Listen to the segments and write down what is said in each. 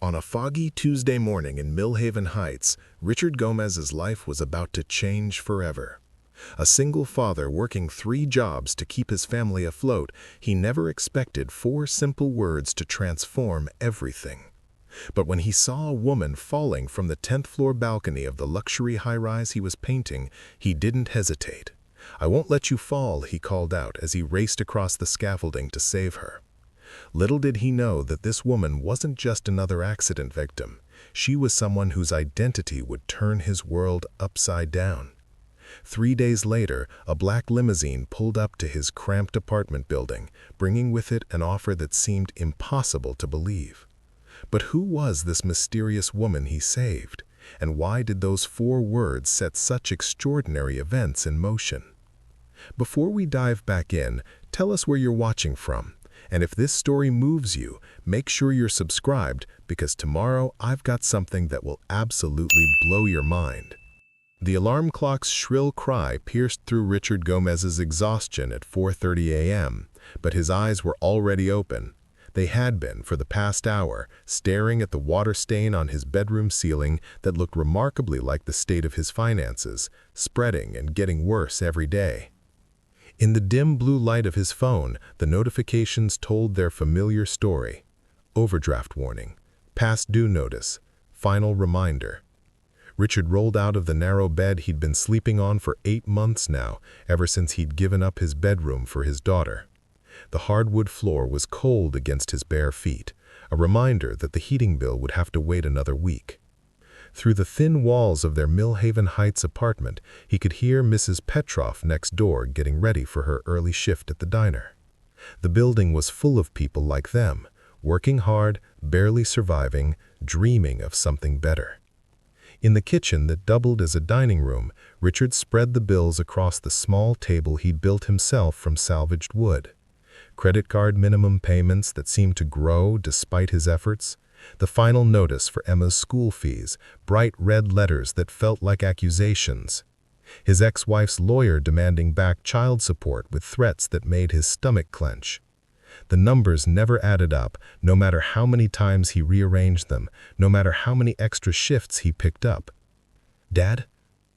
On a foggy Tuesday morning in Millhaven Heights, Richard Gomez's life was about to change forever. A single father working 3 jobs to keep his family afloat, he never expected 4 simple words to transform everything. But when he saw a woman falling from the 10th floor balcony of the luxury high-rise he was painting, he didn't hesitate. "I won't let you fall," he called out as he raced across the scaffolding to save her. Little did he know that this woman wasn't just another accident victim. She was someone whose identity would turn his world upside down. 3 days later, a black limousine pulled up to his cramped apartment building, bringing with it an offer that seemed impossible to believe. But who was this mysterious woman he saved? And why did those 4 words set such extraordinary events in motion? Before we dive back in, tell us where you're watching from. And if this story moves you, make sure you're subscribed, because tomorrow I've got something that will absolutely blow your mind. The alarm clock's shrill cry pierced through Richard Gomez's exhaustion at 4:30 a.m., but his eyes were already open. They had been for the past hour, staring at the water stain on his bedroom ceiling that looked remarkably like the state of his finances, spreading and getting worse every day. In the dim blue light of his phone, the notifications told their familiar story. Overdraft warning, past due notice, final reminder. Richard rolled out of the narrow bed he'd been sleeping on for 8 months now, ever since he'd given up his bedroom for his daughter. The hardwood floor was cold against his bare feet, a reminder that the heating bill would have to wait another week. Through the thin walls of their Millhaven Heights apartment, he could hear Mrs. Petroff next door getting ready for her early shift at the diner. The building was full of people like them, working hard, barely surviving, dreaming of something better. In the kitchen that doubled as a dining room, Richard spread the bills across the small table he'd built himself from salvaged wood. Credit card minimum payments that seemed to grow despite his efforts. The final notice for Emma's school fees, bright red letters that felt like accusations. His ex-wife's lawyer demanding back child support with threats that made his stomach clench. The numbers never added up, no matter how many times he rearranged them, no matter how many extra shifts he picked up. "Dad?"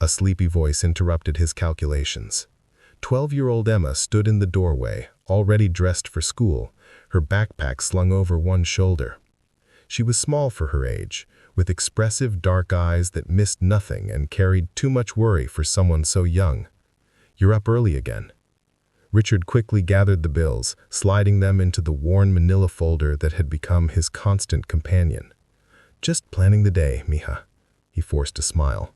A sleepy voice interrupted his calculations. 12-year-old Emma stood in the doorway, already dressed for school, her backpack slung over one shoulder. She was small for her age, with expressive dark eyes that missed nothing and carried too much worry for someone so young. "You're up early again." Richard quickly gathered the bills, sliding them into the worn manila folder that had become his constant companion. "Just planning the day, mija." He forced a smile.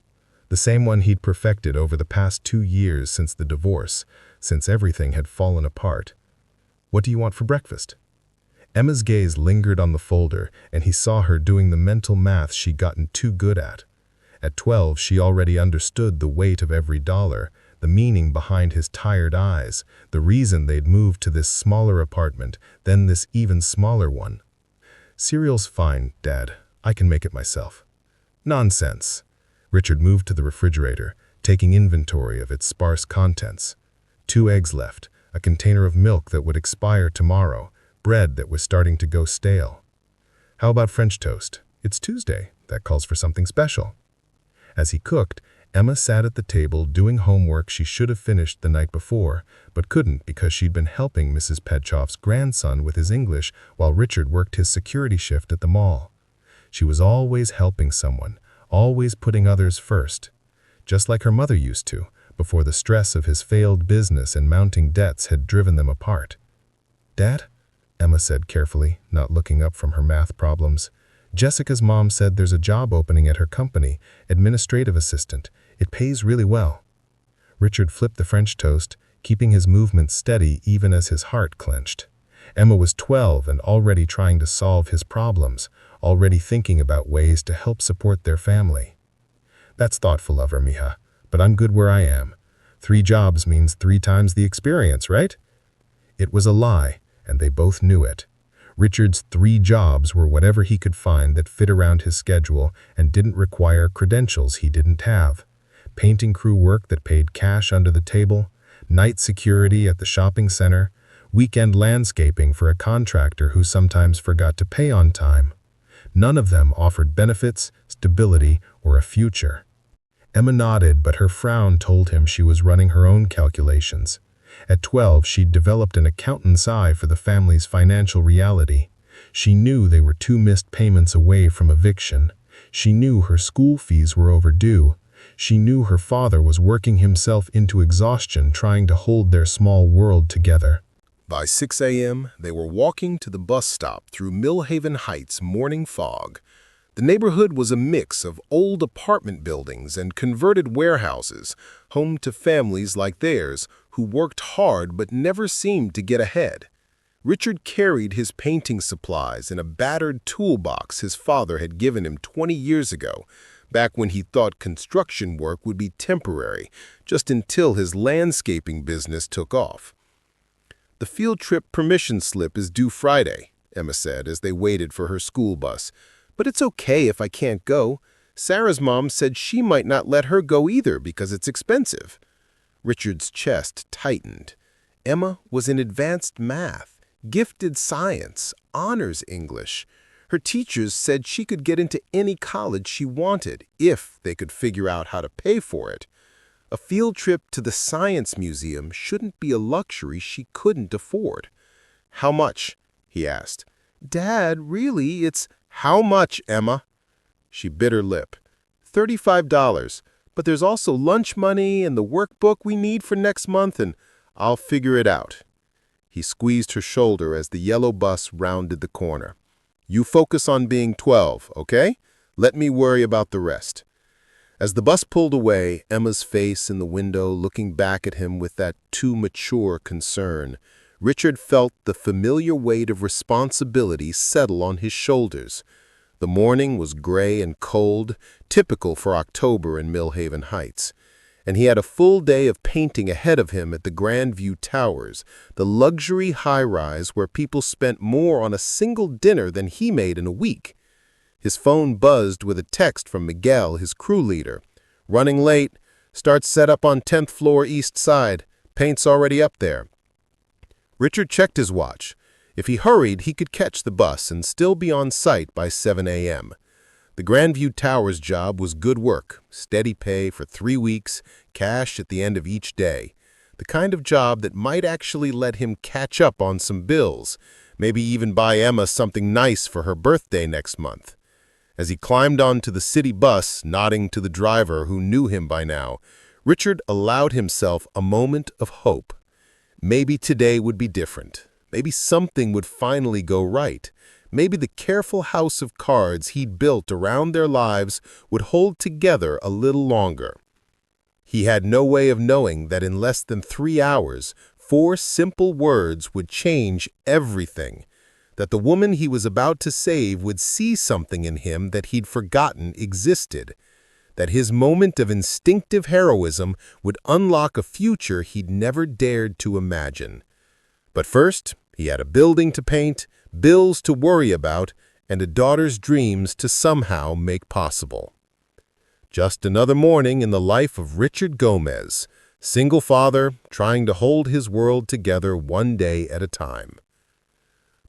The same one he'd perfected over the past 2 years since the divorce, since everything had fallen apart. "What do you want for breakfast?" Emma's gaze lingered on the folder, and he saw her doing the mental math she'd gotten too good at. At 12, she already understood the weight of every dollar, the meaning behind his tired eyes, the reason they'd moved to this smaller apartment, then this even smaller one. "Cereal's fine, Dad. I can make it myself." "Nonsense." Richard moved to the refrigerator, taking inventory of its sparse contents. 2 eggs left, a container of milk that would expire tomorrow, bread that was starting to go stale. "How about French toast? It's Tuesday. That calls for something special." As he cooked, Emma sat at the table doing homework she should have finished the night before, but couldn't because she'd been helping Mrs. Petroff's grandson with his English while Richard worked his security shift at the mall. She was always helping someone, always putting others first, just like her mother used to, before the stress of his failed business and mounting debts had driven them apart. "Dad?" Emma said carefully, not looking up from her math problems. "Jessica's mom said there's a job opening at her company, administrative assistant. It pays really well." Richard flipped the French toast, keeping his movements steady even as his heart clenched. Emma was 12 and already trying to solve his problems, already thinking about ways to help support their family. "That's thoughtful of her, mija, but I'm good where I am. 3 jobs means 3 times the experience, right?" It was a lie, and they both knew it. Richard's 3 jobs were whatever he could find that fit around his schedule and didn't require credentials he didn't have. Painting crew work that paid cash under the table, night security at the shopping center, weekend landscaping for a contractor who sometimes forgot to pay on time. None of them offered benefits, stability, or a future. Emma nodded, but her frown told him she was running her own calculations. At 12, she'd developed an accountant's eye for the family's financial reality. She knew they were 2 missed payments away from eviction. She knew her school fees were overdue. She knew her father was working himself into exhaustion trying to hold their small world together. By 6 a.m., they were walking to the bus stop through Millhaven Heights' morning fog. The neighborhood was a mix of old apartment buildings and converted warehouses, home to families like theirs who worked hard but never seemed to get ahead. Richard carried his painting supplies in a battered toolbox his father had given him 20 years ago, back when he thought construction work would be temporary, just until his landscaping business took off. "The field trip permission slip is due Friday," Emma said as they waited for her school bus. "But it's okay if I can't go. Sarah's mom said she might not let her go either because it's expensive." Richard's chest tightened. Emma was in advanced math, gifted science, honors English. Her teachers said she could get into any college she wanted if they could figure out how to pay for it. A field trip to the science museum shouldn't be a luxury she couldn't afford. "How much?" he asked. "Dad, really, it's—" "How much, Emma?" She bit her lip. $35, but there's also lunch money and the workbook we need for next month, and I'll figure it out." He squeezed her shoulder as the yellow bus rounded the corner. "You focus on being 12, okay? Let me worry about the rest." As the bus pulled away, Emma's face in the window looking back at him with that too mature concern, Richard felt the familiar weight of responsibility settle on his shoulders. The morning was gray and cold, typical for October in Millhaven Heights, and he had a full day of painting ahead of him at the Grandview Towers, the luxury high-rise where people spent more on a single dinner than he made in a week. His phone buzzed with a text from Miguel, his crew leader. "Running late. Start setup on 10th floor east side. Paint's already up there." Richard checked his watch. If he hurried, he could catch the bus and still be on site by 7 a.m. The Grandview Towers job was good work, steady pay for 3 weeks, cash at the end of each day. The kind of job that might actually let him catch up on some bills, maybe even buy Emma something nice for her birthday next month. As he climbed onto the city bus, nodding to the driver who knew him by now, Richard allowed himself a moment of hope. Maybe today would be different. Maybe something would finally go right. Maybe the careful house of cards he'd built around their lives would hold together a little longer. He had no way of knowing that in less than 3 hours, 4 simple words would change everything. That the woman he was about to save would see something in him that he'd forgotten existed. That his moment of instinctive heroism would unlock a future he'd never dared to imagine. But first, he had a building to paint, bills to worry about, and a daughter's dreams to somehow make possible. Just another morning in the life of Richard Gomez, single father trying to hold his world together one day at a time.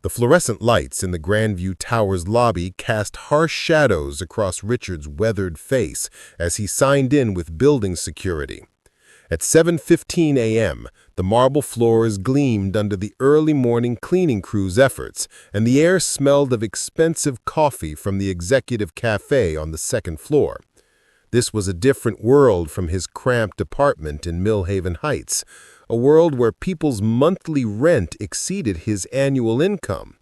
The fluorescent lights in the Grandview Towers lobby cast harsh shadows across Richard's weathered face as he signed in with building security. At 7:15 a.m., the marble floors gleamed under the early morning cleaning crew's efforts, and the air smelled of expensive coffee from the executive cafe on the 2nd floor. This was a different world from his cramped apartment in Millhaven Heights, a world where people's monthly rent exceeded his annual income.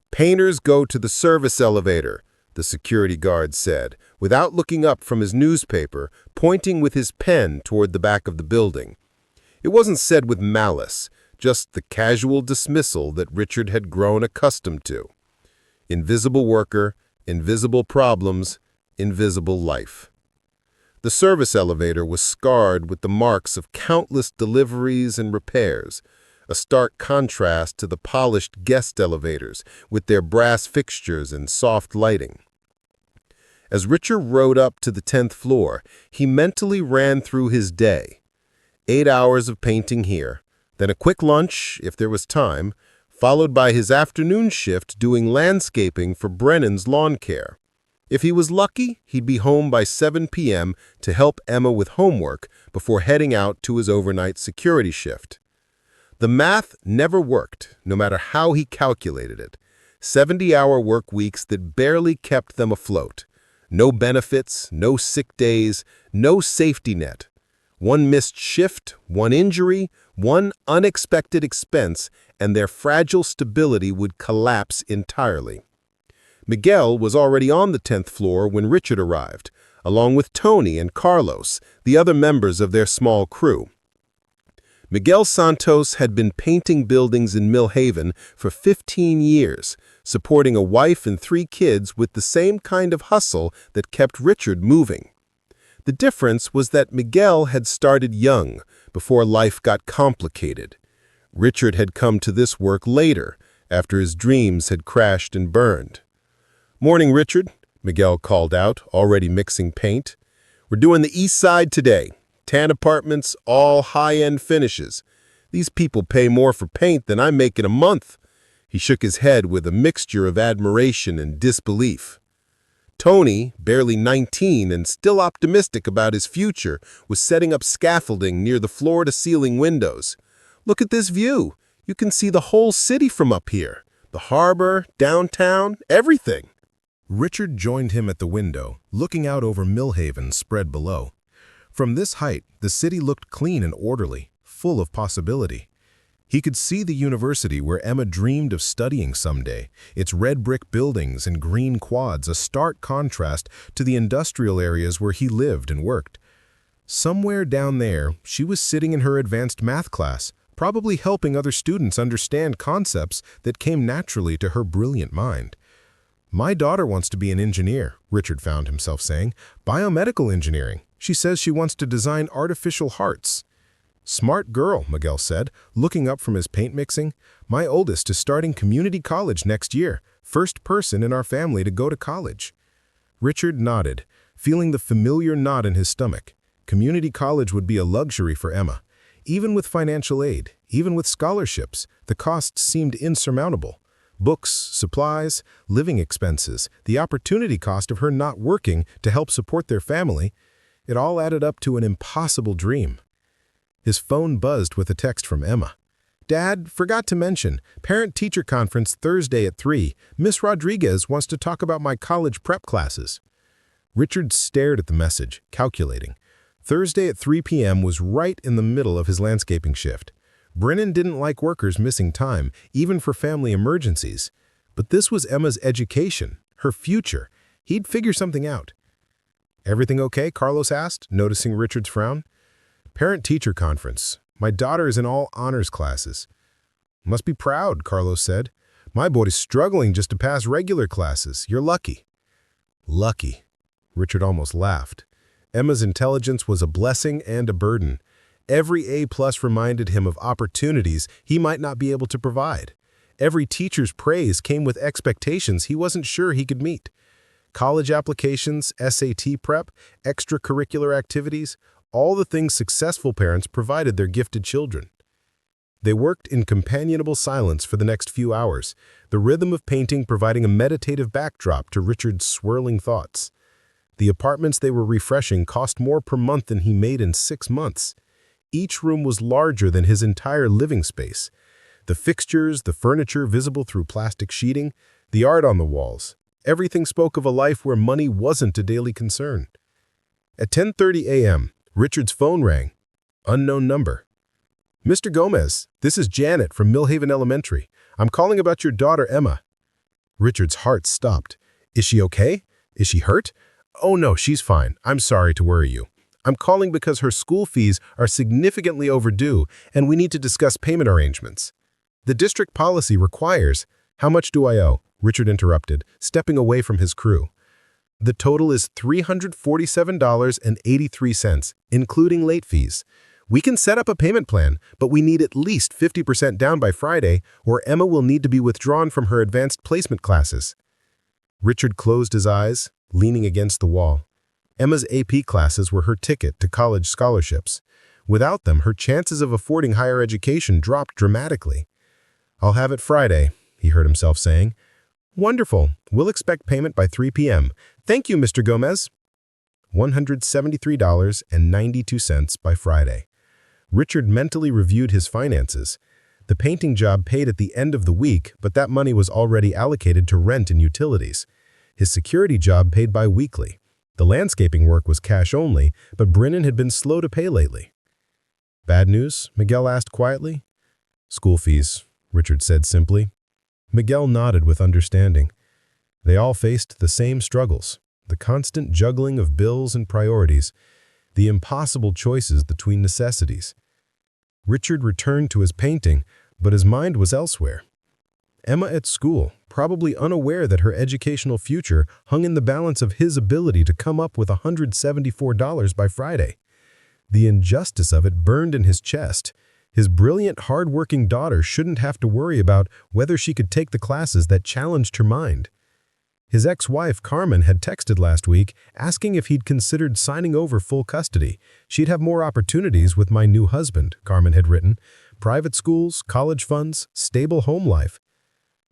"Painters go to the service elevator," the security guard said, without looking up from his newspaper, pointing with his pen toward the back of the building. It wasn't said with malice, just the casual dismissal that Richard had grown accustomed to. Invisible worker, invisible problems, invisible life. The service elevator was scarred with the marks of countless deliveries and repairs, a stark contrast to the polished guest elevators with their brass fixtures and soft lighting. As Richard rode up to the 10th floor, he mentally ran through his day. 8 hours of painting here, then a quick lunch, if there was time, followed by his afternoon shift doing landscaping for Brennan's lawn care. If he was lucky, he'd be home by 7 p.m. to help Emma with homework before heading out to his overnight security shift. The math never worked, no matter how he calculated it. 70-hour work weeks that barely kept them afloat. No benefits, no sick days, no safety net. One missed shift, one injury, one unexpected expense, and their fragile stability would collapse entirely. Miguel was already on the 10th floor when Richard arrived, along with Tony and Carlos, the other members of their small crew. Miguel Santos had been painting buildings in Millhaven for 15 years, supporting a wife and 3 kids with the same kind of hustle that kept Richard moving. The difference was that Miguel had started young, before life got complicated. Richard had come to this work later, after his dreams had crashed and burned. "Morning, Richard," Miguel called out, already mixing paint. "We're doing the east side today. 10 apartments, all high-end finishes. These people pay more for paint than I make in a month." He shook his head with a mixture of admiration and disbelief. Tony, barely 19 and still optimistic about his future, was setting up scaffolding near the floor-to-ceiling windows. "Look at this view. You can see the whole city from up here. The harbor, downtown, everything." Richard joined him at the window, looking out over Millhaven spread below. From this height, the city looked clean and orderly, full of possibility. He could see the university where Emma dreamed of studying someday, its red brick buildings and green quads, a stark contrast to the industrial areas where he lived and worked. Somewhere down there, she was sitting in her advanced math class, probably helping other students understand concepts that came naturally to her brilliant mind. "My daughter wants to be an engineer," Richard found himself saying. "Biomedical engineering. She says she wants to design artificial hearts." "Smart girl," Miguel said, looking up from his paint mixing. "My oldest is starting community college next year, first person in our family to go to college." Richard nodded, feeling the familiar knot in his stomach. Community college would be a luxury for Emma. Even with financial aid, even with scholarships, the costs seemed insurmountable. Books, supplies, living expenses, the opportunity cost of her not working to help support their family, it all added up to an impossible dream. His phone buzzed with a text from Emma. "Dad, forgot to mention, parent-teacher conference Thursday at 3. Miss Rodriguez wants to talk about my college prep classes." Richard stared at the message, calculating. Thursday at 3 p.m. was right in the middle of his landscaping shift. Brennan didn't like workers missing time, even for family emergencies. But this was Emma's education, her future. He'd figure something out. "Everything okay?" Carlos asked, noticing Richard's frown. "Parent-teacher conference. My daughter is in all honors classes." "Must be proud," Carlos said. "My boy's struggling just to pass regular classes. You're lucky." Lucky. Richard almost laughed. Emma's intelligence was a blessing and a burden. Every A+ reminded him of opportunities he might not be able to provide. Every teacher's praise came with expectations he wasn't sure he could meet. College applications, SAT prep, extracurricular activities, all the things successful parents provided their gifted children. They worked in companionable silence for the next few hours, the rhythm of painting providing a meditative backdrop to Richard's swirling thoughts. The apartments they were refreshing cost more per month than he made in 6 months. Each room was larger than his entire living space. The fixtures, the furniture visible through plastic sheeting, the art on the walls. Everything spoke of a life where money wasn't a daily concern. At 10:30 a.m., Richard's phone rang. Unknown number. "Mr. Gomez, this is Janet from Millhaven Elementary. I'm calling about your daughter, Emma." Richard's heart stopped. "Is she okay? Is she hurt?" "Oh no, she's fine. I'm sorry to worry you. I'm calling because her school fees are significantly overdue and we need to discuss payment arrangements." "The district policy requires—" "How much do I owe?" Richard interrupted, stepping away from his crew. "The total is $347.83, including late fees. We can set up a payment plan, but we need at least 50% down by Friday, or Emma will need to be withdrawn from her advanced placement classes." Richard closed his eyes, leaning against the wall. Emma's AP classes were her ticket to college scholarships. Without them, her chances of affording higher education dropped dramatically. "I'll have it Friday," he heard himself saying. "Wonderful. We'll expect payment by 3 p.m. Thank you, Mr. Gomez." $173.92 by Friday. Richard mentally reviewed his finances. The painting job paid at the end of the week, but that money was already allocated to rent and utilities. His security job paid bi-weekly. The landscaping work was cash only, but Brennan had been slow to pay lately. "Bad news?" Miguel asked quietly. "School fees," Richard said simply. Miguel nodded with understanding. They all faced the same struggles, the constant juggling of bills and priorities, the impossible choices between necessities. Richard returned to his painting, but his mind was elsewhere. Emma at school, probably unaware that her educational future hung in the balance of his ability to come up with $174 by Friday. The injustice of it burned in his chest. His brilliant, hard-working daughter shouldn't have to worry about whether she could take the classes that challenged her mind. His ex-wife, Carmen, had texted last week asking if he'd considered signing over full custody. "She'd have more opportunities with my new husband," Carmen had written. "Private schools, college funds, stable home life."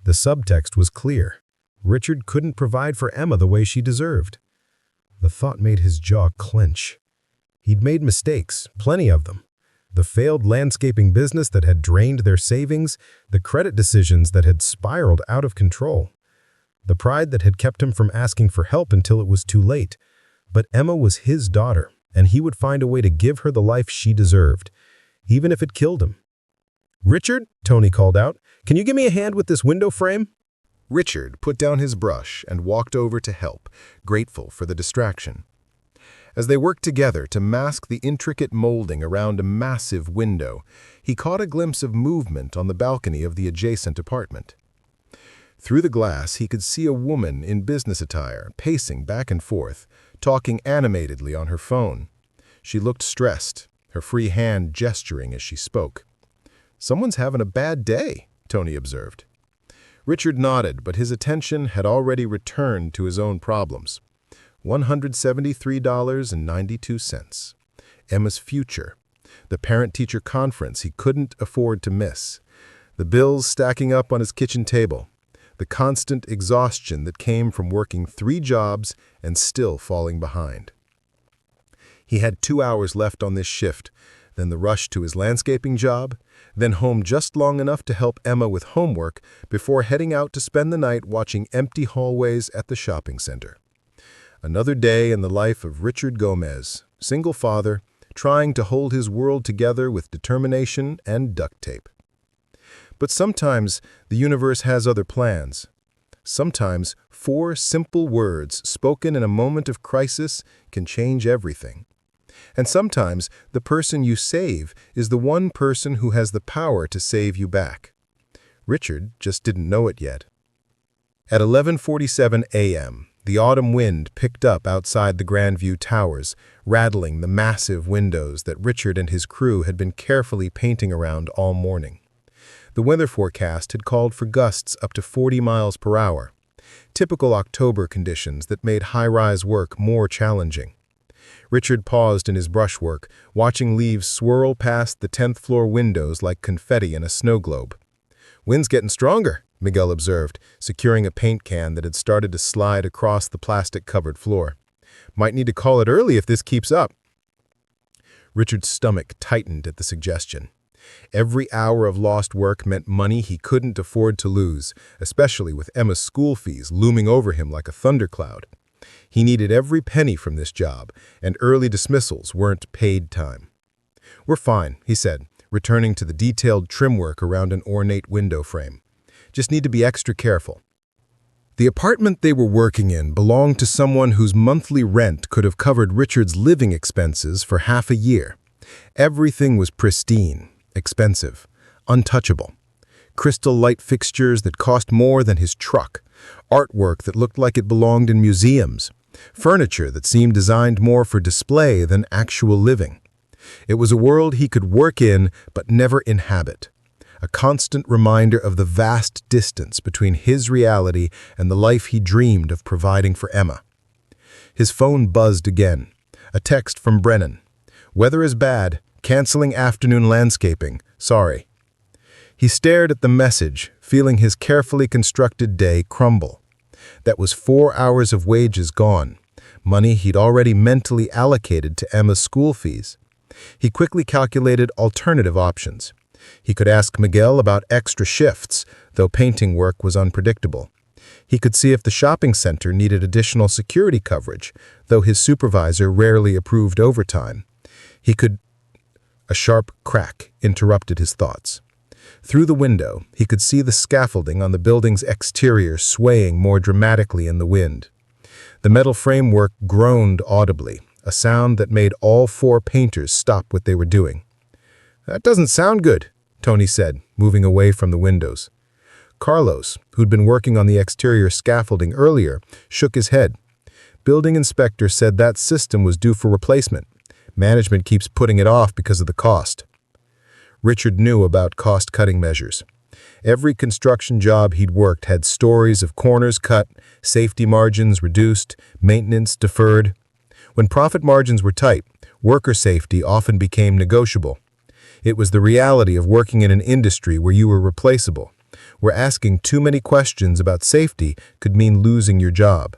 The subtext was clear. Richard couldn't provide for Emma the way she deserved. The thought made his jaw clench. He'd made mistakes, plenty of them. The failed landscaping business that had drained their savings, the credit decisions that had spiraled out of control. The pride that had kept him from asking for help until it was too late. But Emma was his daughter, and he would find a way to give her the life she deserved, even if it killed him. "Richard," Tony called out, "can you give me a hand with this window frame?" Richard put down his brush and walked over to help, grateful for the distraction. As they worked together to mask the intricate molding around a massive window, he caught a glimpse of movement on the balcony of the adjacent apartment. Through the glass, he could see a woman in business attire, pacing back and forth, talking animatedly on her phone. She looked stressed, her free hand gesturing as she spoke. "Someone's having a bad day," Tony observed. Richard nodded, but his attention had already returned to his own problems. $173.92. Emma's future. The parent-teacher conference he couldn't afford to miss. The bills stacking up on his kitchen table. The constant exhaustion that came from working 3 jobs and still falling behind. He had 2 hours left on this shift, then the rush to his landscaping job, then home just long enough to help Emma with homework before heading out to spend the night watching empty hallways at the shopping center. Another day in the life of Richard Gomez, single father, trying to hold his world together with determination and duct tape. But sometimes the universe has other plans. Sometimes 4 simple words spoken in a moment of crisis can change everything. And sometimes the person you save is the one person who has the power to save you back. Richard just didn't know it yet. At 11:47 a.m., the autumn wind picked up outside the Grandview Towers, rattling the massive windows that Richard and his crew had been carefully painting around all morning. The weather forecast had called for gusts up to 40 miles per hour, typical October conditions that made high-rise work more challenging. Richard paused in his brushwork, watching leaves swirl past the 10th floor windows like confetti in a snow globe. "Wind's getting stronger," Miguel observed, securing a paint can that had started to slide across the plastic-covered floor. "Might need to call it early if this keeps up." Richard's stomach tightened at the suggestion. Every hour of lost work meant money he couldn't afford to lose, especially with Emma's school fees looming over him like a thundercloud. He needed every penny from this job, and early dismissals weren't paid time. "We're fine," he said, returning to the detailed trim work around an ornate window frame. "Just need to be extra careful." The apartment they were working in belonged to someone whose monthly rent could have covered Richard's living expenses for half a year. Everything was pristine, expensive, untouchable. Crystal light fixtures that cost more than his truck, artwork that looked like it belonged in museums, furniture that seemed designed more for display than actual living. It was a world he could work in but never inhabit, a constant reminder of the vast distance between his reality and the life he dreamed of providing for Emma. His phone buzzed again, a text from Brennan. "Weather is bad, canceling afternoon landscaping, sorry." He stared at the message, feeling his carefully constructed day crumble. That was 4 hours of wages gone, money he'd already mentally allocated to Emma's school fees. He quickly calculated alternative options. He could ask Miguel about extra shifts, though painting work was unpredictable. He could see if the shopping center needed additional security coverage, though his supervisor rarely approved overtime. A sharp crack interrupted his thoughts. Through the window, he could see the scaffolding on the building's exterior swaying more dramatically in the wind. The metal framework groaned audibly, a sound that made all 4 painters stop what they were doing. "That doesn't sound good," Tony said, moving away from the windows. Carlos, who'd been working on the exterior scaffolding earlier, shook his head. Building inspector said that system was due for replacement. Management keeps putting it off because of the cost. Richard knew about cost-cutting measures. Every construction job he'd worked had stories of corners cut, safety margins reduced, maintenance deferred. When profit margins were tight, worker safety often became negotiable. It was the reality of working in an industry where you were replaceable, where asking too many questions about safety could mean losing your job.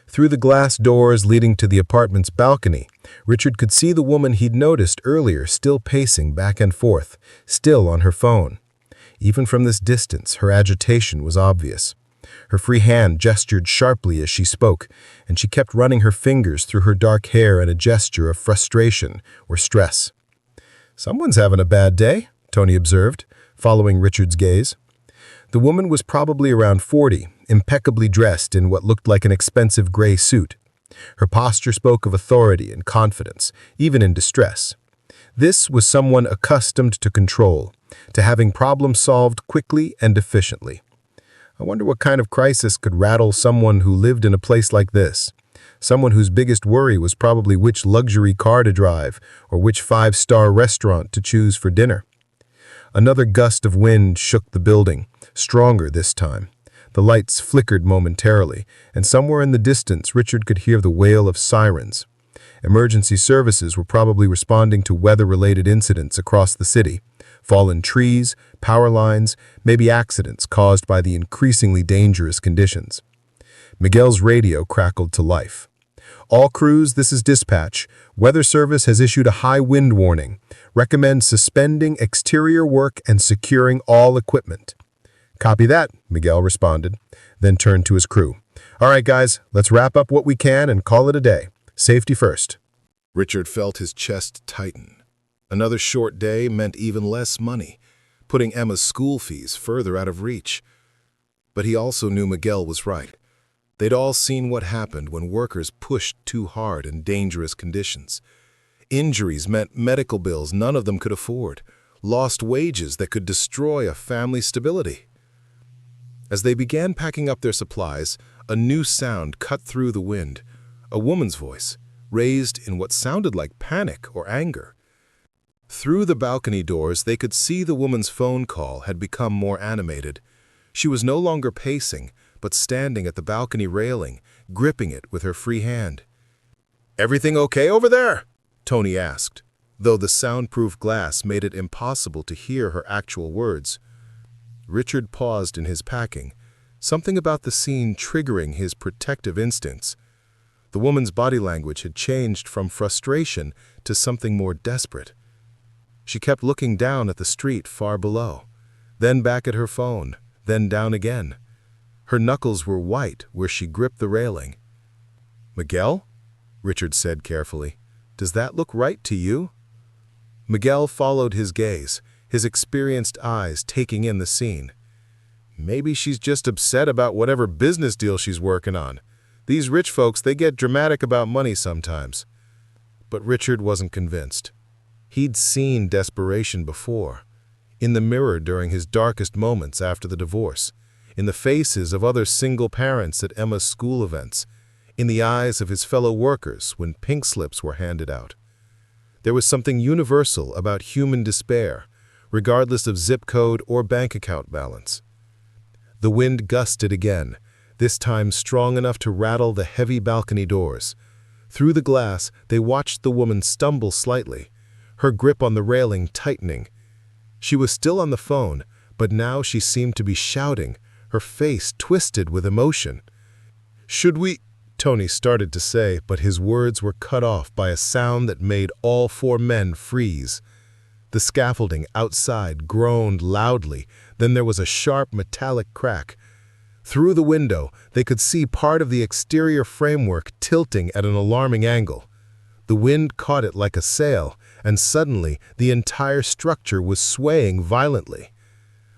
Through the glass doors leading to the apartment's balcony, Richard could see the woman he'd noticed earlier still pacing back and forth, still on her phone. Even from this distance, her agitation was obvious. Her free hand gestured sharply as she spoke, and she kept running her fingers through her dark hair in a gesture of frustration or stress. "Someone's having a bad day," Tony observed, following Richard's gaze. The woman was probably around 40, impeccably dressed in what looked like an expensive gray suit. Her posture spoke of authority and confidence, even in distress. This was someone accustomed to control, to having problems solved quickly and efficiently. I wonder what kind of crisis could rattle someone who lived in a place like this. Someone whose biggest worry was probably which luxury car to drive or which 5-star restaurant to choose for dinner. Another gust of wind shook the building, stronger this time. The lights flickered momentarily, and somewhere in the distance Richard could hear the wail of sirens. Emergency services were probably responding to weather-related incidents across the city. Fallen trees, power lines, maybe accidents caused by the increasingly dangerous conditions. Miguel's radio crackled to life. "All crews, this is dispatch. Weather service has issued a high wind warning. Recommend suspending exterior work and securing all equipment." "Copy that," Miguel responded, then turned to his crew. "All right, guys, let's wrap up what we can and call it a day. Safety first." Richard felt his chest tighten. Another short day meant even less money, putting Emma's school fees further out of reach. But he also knew Miguel was right. They'd all seen what happened when workers pushed too hard in dangerous conditions. Injuries meant medical bills none of them could afford, lost wages that could destroy a family's stability. As they began packing up their supplies, a new sound cut through the wind, a woman's voice, raised in what sounded like panic or anger. Through the balcony doors, they could see the woman's phone call had become more animated. She was no longer pacing, but standing at the balcony railing, gripping it with her free hand. "Everything okay over there?" Tony asked, though the soundproof glass made it impossible to hear her actual words. Richard paused in his packing, something about the scene triggering his protective instincts. The woman's body language had changed from frustration to something more desperate. She kept looking down at the street far below, then back at her phone, then down again. Her knuckles were white where she gripped the railing. "Miguel?" Richard said carefully. "Does that look right to you?" Miguel followed his gaze, his experienced eyes taking in the scene. "Maybe she's just upset about whatever business deal she's working on. These rich folks, they get dramatic about money sometimes." But Richard wasn't convinced. He'd seen desperation before. In the mirror during his darkest moments after the divorce, in the faces of other single parents at Emma's school events, in the eyes of his fellow workers when pink slips were handed out. There was something universal about human despair, regardless of zip code or bank account balance. The wind gusted again, this time strong enough to rattle the heavy balcony doors. Through the glass, they watched the woman stumble slightly, her grip on the railing tightening. She was still on the phone, but now she seemed to be shouting, her face twisted with emotion. "Should we—" Tony started to say, but his words were cut off by a sound that made all four men freeze. The scaffolding outside groaned loudly, then there was a sharp metallic crack. Through the window, they could see part of the exterior framework tilting at an alarming angle. The wind caught it like a sail, and suddenly the entire structure was swaying violently.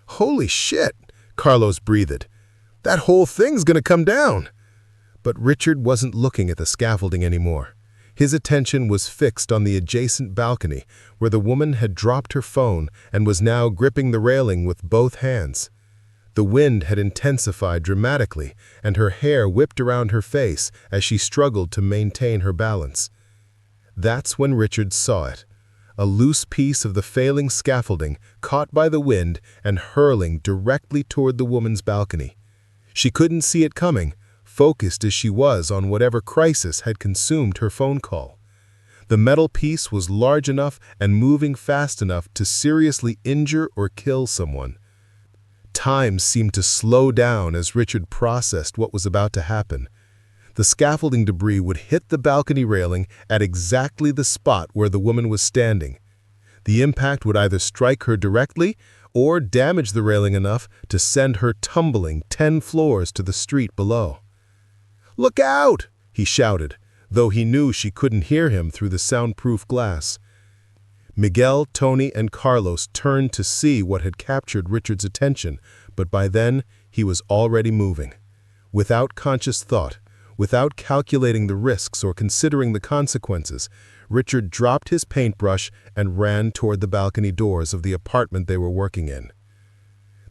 "Holy shit!" Carlos breathed. "That whole thing's gonna come down!" But Richard wasn't looking at the scaffolding anymore. His attention was fixed on the adjacent balcony, where the woman had dropped her phone and was now gripping the railing with both hands. The wind had intensified dramatically, and her hair whipped around her face as she struggled to maintain her balance. That's when Richard saw it. A loose piece of the failing scaffolding caught by the wind and hurling directly toward the woman's balcony. She couldn't see it coming, focused as she was on whatever crisis had consumed her phone call. The metal piece was large enough and moving fast enough to seriously injure or kill someone. Time seemed to slow down as Richard processed what was about to happen. The scaffolding debris would hit the balcony railing at exactly the spot where the woman was standing. The impact would either strike her directly or damage the railing enough to send her tumbling 10 floors to the street below. "Look out!" he shouted, though he knew she couldn't hear him through the soundproof glass. Miguel, Tony, and Carlos turned to see what had captured Richard's attention, but by then he was already moving. Without conscious thought, without calculating the risks or considering the consequences, Richard dropped his paintbrush and ran toward the balcony doors of the apartment they were working in.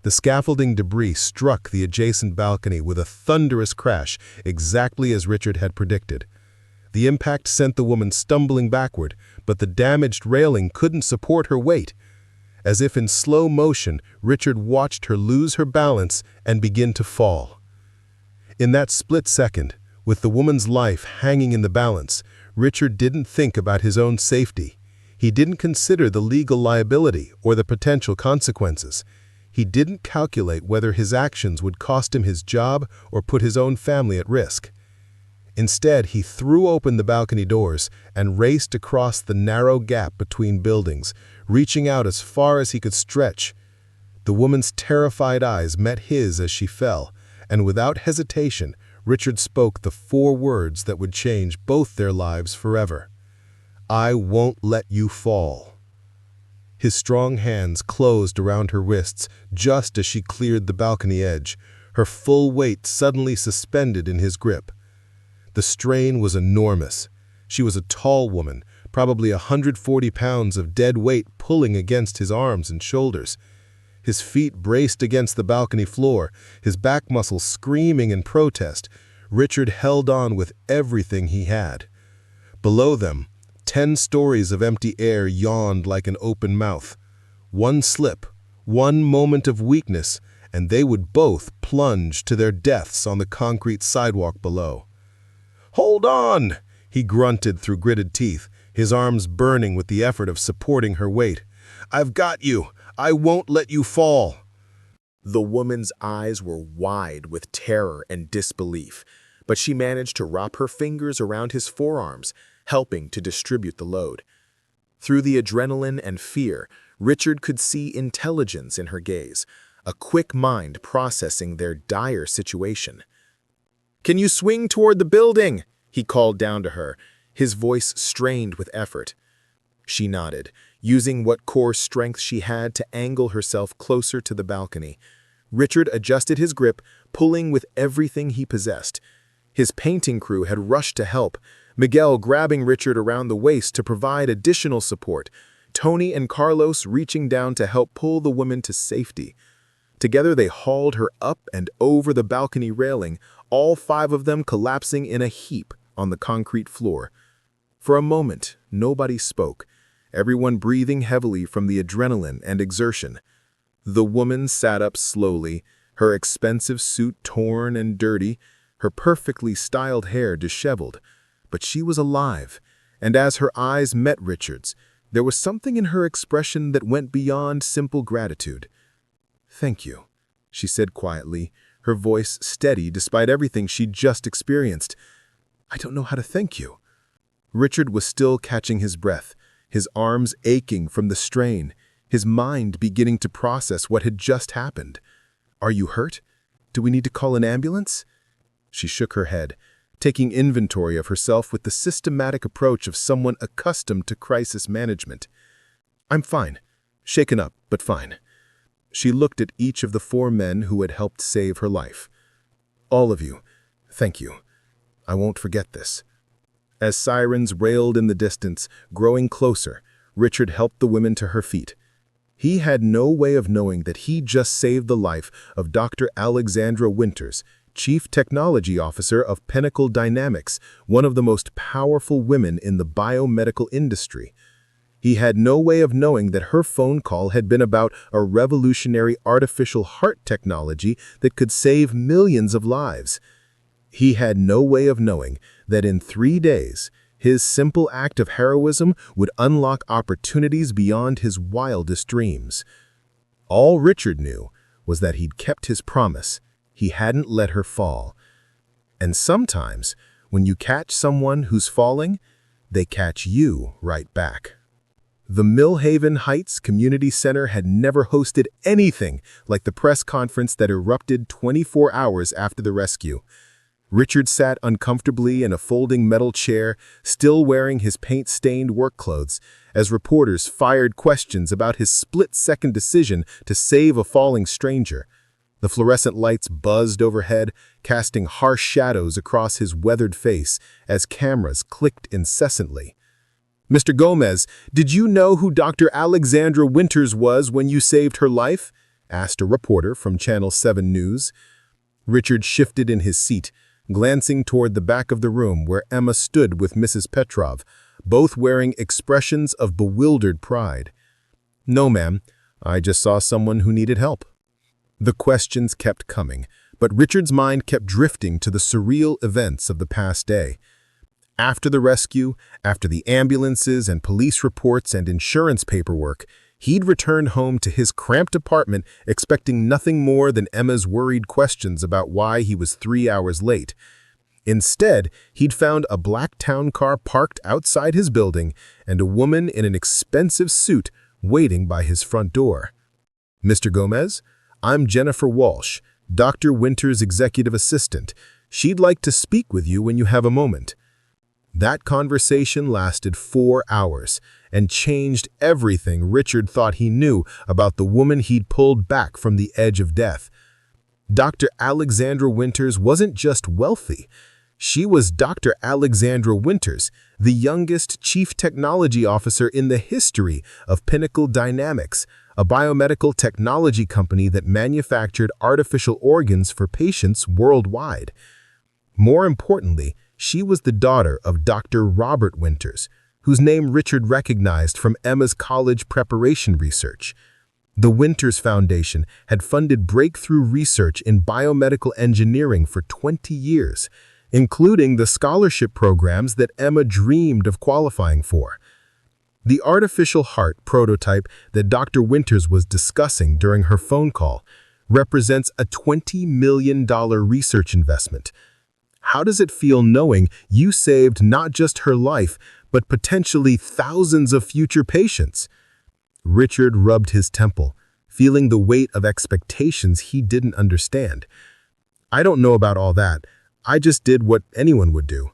The scaffolding debris struck the adjacent balcony with a thunderous crash, exactly as Richard had predicted. The impact sent the woman stumbling backward, but the damaged railing couldn't support her weight. As if in slow motion, Richard watched her lose her balance and begin to fall. In that split second, with the woman's life hanging in the balance, Richard didn't think about his own safety. He didn't consider the legal liability or the potential consequences. He didn't calculate whether his actions would cost him his job or put his own family at risk. Instead, he threw open the balcony doors and raced across the narrow gap between buildings, reaching out as far as he could stretch. The woman's terrified eyes met his as she fell, and without hesitation, Richard spoke the 4 words that would change both their lives forever. "I won't let you fall." His strong hands closed around her wrists just as she cleared the balcony edge, her full weight suddenly suspended in his grip. The strain was enormous. She was a tall woman, probably 140 pounds of dead weight pulling against his arms and shoulders. His feet braced against the balcony floor, his back muscles screaming in protest. Richard held on with everything he had. Below them, 10 stories of empty air yawned like an open mouth. One slip, one moment of weakness, and they would both plunge to their deaths on the concrete sidewalk below. "Hold on!" he grunted through gritted teeth, his arms burning with the effort of supporting her weight. "I've got you! I won't let you fall!" The woman's eyes were wide with terror and disbelief, but she managed to wrap her fingers around his forearms, helping to distribute the load. Through the adrenaline and fear, Richard could see intelligence in her gaze, a quick mind processing their dire situation. "Can you swing toward the building?" he called down to her, his voice strained with effort. She nodded, using what core strength she had to angle herself closer to the balcony. Richard adjusted his grip, pulling with everything he possessed. His painting crew had rushed to help, Miguel grabbing Richard around the waist to provide additional support, Tony and Carlos reaching down to help pull the woman to safety. Together they hauled her up and over the balcony railing, all 5 of them collapsing in a heap on the concrete floor. For a moment, nobody spoke, everyone breathing heavily from the adrenaline and exertion. The woman sat up slowly, her expensive suit torn and dirty, her perfectly styled hair disheveled. But she was alive, and as her eyes met Richard's, There was something in her expression that went beyond simple gratitude. "Thank you," she said quietly, her voice steady despite everything she'd just experienced. "I don't know how to thank you." Richard was still catching his breath, his arms aching from the strain, his mind beginning to process what had just happened. "Are you hurt? Do we need to call an ambulance?" She shook her head, taking inventory of herself with the systematic approach of someone accustomed to crisis management. "I'm fine. Shaken up, but fine." She looked at each of the 4 men who had helped save her life. "All of you, thank you. I won't forget this." As sirens railed in the distance, growing closer, Richard helped the women to her feet. He had no way of knowing that he just saved the life of Dr. Alexandra Winters, Chief Technology Officer of Pinnacle Dynamics, one of the most powerful women in the biomedical industry. He had no way of knowing that her phone call had been about a revolutionary artificial heart technology that could save millions of lives. He had no way of knowing that in 3 days, his simple act of heroism would unlock opportunities beyond his wildest dreams. All Richard knew was that he'd kept his promise. He hadn't let her fall. And sometimes, when you catch someone who's falling, they catch you right back. The Millhaven Heights Community Center had never hosted anything like the press conference that erupted 24 hours after the rescue. Richard sat uncomfortably in a folding metal chair, still wearing his paint-stained work clothes, as reporters fired questions about his split-second decision to save a falling stranger. The fluorescent lights buzzed overhead, casting harsh shadows across his weathered face as cameras clicked incessantly. "Mr. Gomez, did you know who Dr. Alexandra Winters was when you saved her life?" asked a reporter from Channel 7 News. Richard shifted in his seat, glancing toward the back of the room where Emma stood with Mrs. Petrov, both wearing expressions of bewildered pride. "No, ma'am. I just saw someone who needed help." The questions kept coming, but Richard's mind kept drifting to the surreal events of the past day. After the rescue, after the ambulances and police reports and insurance paperwork, he'd returned home to his cramped apartment expecting nothing more than Emma's worried questions about why he was 3 hours late. Instead, he'd found a black town car parked outside his building and a woman in an expensive suit waiting by his front door. "Mr. Gomez, I'm Jennifer Walsh, Dr. Winters' executive assistant. She'd like to speak with you when you have a moment." That conversation lasted 4 hours and changed everything Richard thought he knew about the woman he'd pulled back from the edge of death. Dr. Alexandra Winters wasn't just wealthy. She was Dr. Alexandra Winters, the youngest chief technology officer in the history of Pinnacle Dynamics, a biomedical technology company that manufactured artificial organs for patients worldwide. More importantly, she was the daughter of Dr. Robert Winters, whose name Richard recognized from Emma's college preparation research. The Winters Foundation had funded breakthrough research in biomedical engineering for 20 years, including the scholarship programs that Emma dreamed of qualifying for. The artificial heart prototype that Dr. Winters was discussing during her phone call represents a $20 million research investment. How does it feel knowing you saved not just her life, but potentially thousands of future patients? Richard rubbed his temple, feeling the weight of expectations he didn't understand. "I don't know about all that. I just did what anyone would do."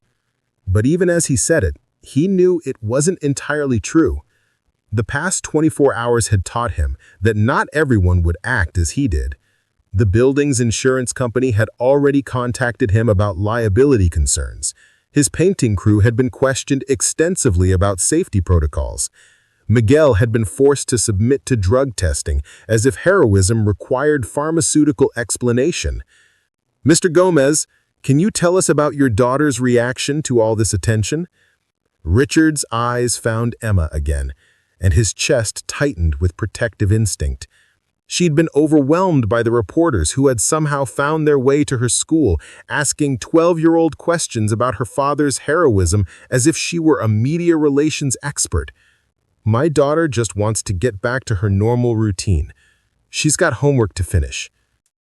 But even as he said it, he knew it wasn't entirely true. The past 24 hours had taught him that not everyone would act as he did. The building's insurance company had already contacted him about liability concerns. His painting crew had been questioned extensively about safety protocols. Miguel had been forced to submit to drug testing as if heroism required pharmaceutical explanation. "Mr. Gomez, can you tell us about your daughter's reaction to all this attention?" Richard's eyes found Emma again, and his chest tightened with protective instinct. She'd been overwhelmed by the reporters who had somehow found their way to her school, asking 12-year-old questions about her father's heroism as if she were a media relations expert. My daughter just wants to get back to her normal routine. She's got homework to finish.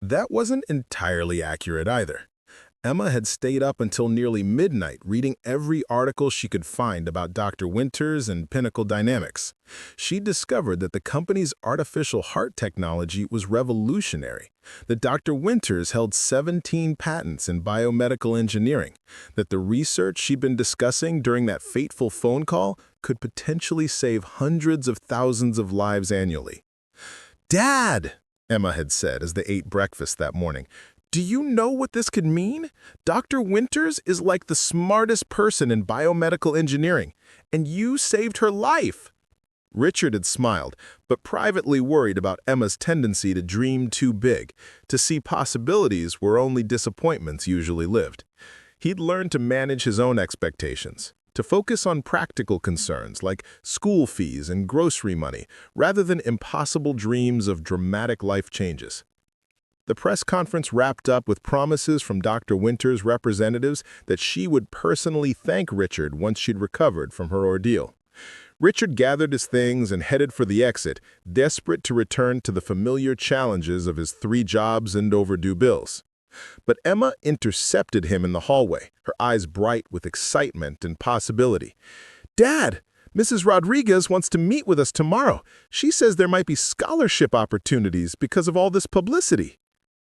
That wasn't entirely accurate either. Emma had stayed up until nearly midnight reading every article she could find about Dr. Winters and Pinnacle Dynamics. She discovered that the company's artificial heart technology was revolutionary, that Dr. Winters held 17 patents in biomedical engineering, that the research she'd been discussing during that fateful phone call could potentially save hundreds of thousands of lives annually. "Dad," Emma had said as they ate breakfast that morning, "do you know what this could mean? Dr. Winters is like the smartest person in biomedical engineering, and you saved her life." Richard had smiled, but privately worried about Emma's tendency to dream too big, to see possibilities where only disappointments usually lived. He'd learned to manage his own expectations, to focus on practical concerns like school fees and grocery money, rather than impossible dreams of dramatic life changes. The press conference wrapped up with promises from Dr. Winters' representatives that she would personally thank Richard once she'd recovered from her ordeal. Richard gathered his things and headed for the exit, desperate to return to the familiar challenges of his 3 jobs and overdue bills. But Emma intercepted him in the hallway, her eyes bright with excitement and possibility. "Dad, Mrs. Rodriguez wants to meet with us tomorrow. She says there might be scholarship opportunities because of all this publicity."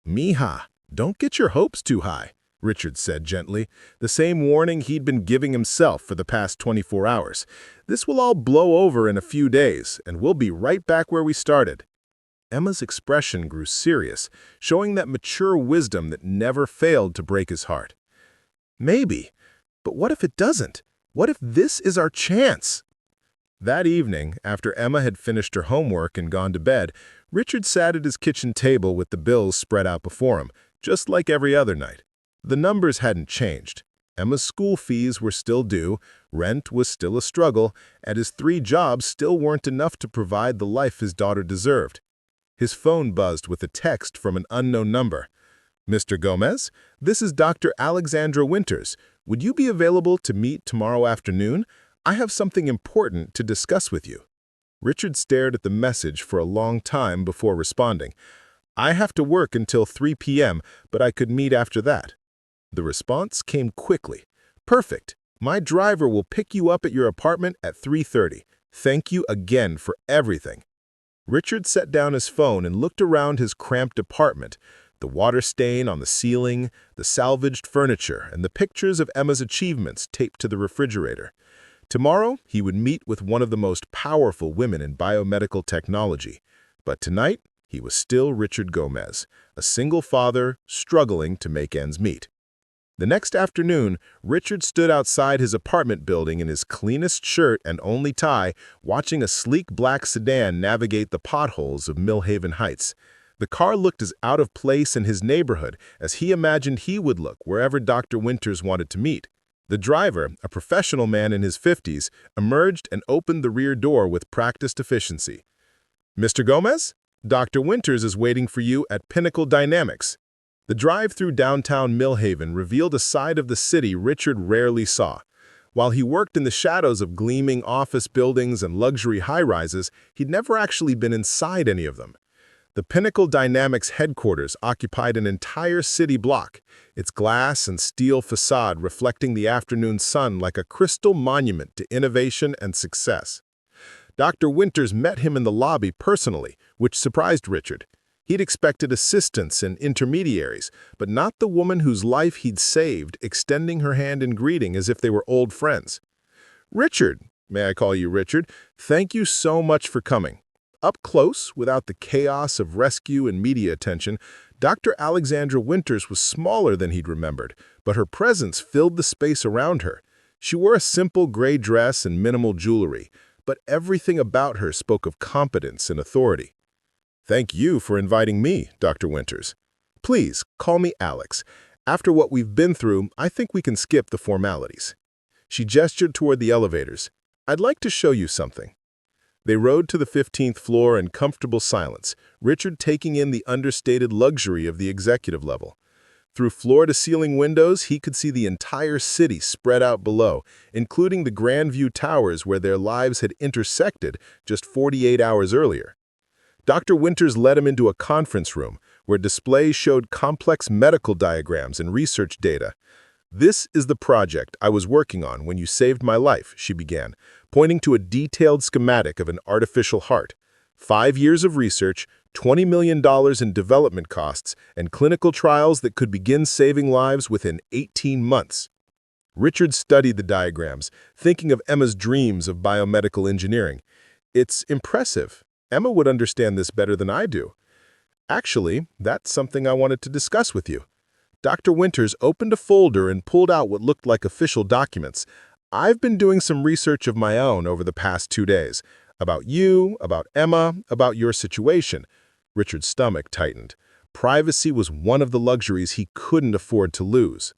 "Mija, don't get your hopes too high," Richard said gently, the same warning he'd been giving himself for the past 24 hours. "This will all blow over in a few days, and we'll be right back where we started." Emma's expression grew serious, showing that mature wisdom that never failed to break his heart. "Maybe, but what if it doesn't? What if this is our chance?" That evening, after Emma had finished her homework and gone to bed, Richard sat at his kitchen table with the bills spread out before him, just like every other night. The numbers hadn't changed. Emma's school fees were still due, rent was still a struggle, and his 3 jobs still weren't enough to provide the life his daughter deserved. His phone buzzed with a text from an unknown number. "Mr. Gomez, this is Dr. Alexandra Winters. Would you be available to meet tomorrow afternoon? I have something important to discuss with you." Richard stared at the message for a long time before responding. "I have to work until 3 p.m., but I could meet after that." The response came quickly. "Perfect. My driver will pick you up at your apartment at 3:30. Thank you again for everything." Richard set down his phone and looked around his cramped apartment, the water stain on the ceiling, the salvaged furniture, and the pictures of Emma's achievements taped to the refrigerator. Tomorrow, he would meet with one of the most powerful women in biomedical technology. But tonight, he was still Richard Gomez, a single father struggling to make ends meet. The next afternoon, Richard stood outside his apartment building in his cleanest shirt and only tie, watching a sleek black sedan navigate the potholes of Millhaven Heights. The car looked as out of place in his neighborhood as he imagined he would look wherever Dr. Winters wanted to meet. The driver, a professional man in his 50s, emerged and opened the rear door with practiced efficiency. "Mr. Gomez, Dr. Winters is waiting for you at Pinnacle Dynamics." The drive through downtown Millhaven revealed a side of the city Richard rarely saw. While he worked in the shadows of gleaming office buildings and luxury high-rises, he'd never actually been inside any of them. The Pinnacle Dynamics headquarters occupied an entire city block, its glass and steel facade reflecting the afternoon sun like a crystal monument to innovation and success. Dr. Winters met him in the lobby personally, which surprised Richard. He'd expected assistants and intermediaries, but not the woman whose life he'd saved, extending her hand in greeting as if they were old friends. "Richard, may I call you Richard? Thank you so much for coming." Up close, without the chaos of rescue and media attention, Dr. Alexandra Winters was smaller than he'd remembered, but her presence filled the space around her. She wore a simple gray dress and minimal jewelry, but everything about her spoke of competence and authority. "Thank you for inviting me, Dr. Winters. Please, call me Alex. After what we've been through, I think we can skip the formalities." She gestured toward the elevators. "I'd like to show you something." They rode to the 15th floor in comfortable silence, Richard taking in the understated luxury of the executive level. Through floor-to-ceiling windows, he could see the entire city spread out below, including the Grandview Towers where their lives had intersected just 48 hours earlier. Dr. Winters led him into a conference room where displays showed complex medical diagrams and research data. "This is the project I was working on when you saved my life," she began, pointing to a detailed schematic of an artificial heart. 5 years of research, $20 million in development costs, and clinical trials that could begin saving lives within 18 months. Richard studied the diagrams, thinking of Emma's dreams of biomedical engineering. "It's impressive. Emma would understand this better than I do. Actually, that's something I wanted to discuss with you." Dr. Winters opened a folder and pulled out what looked like official documents. "I've been doing some research of my own over the past 2 days. About you, about Emma, about your situation." Richard's stomach tightened. Privacy was one of the luxuries he couldn't afford to lose.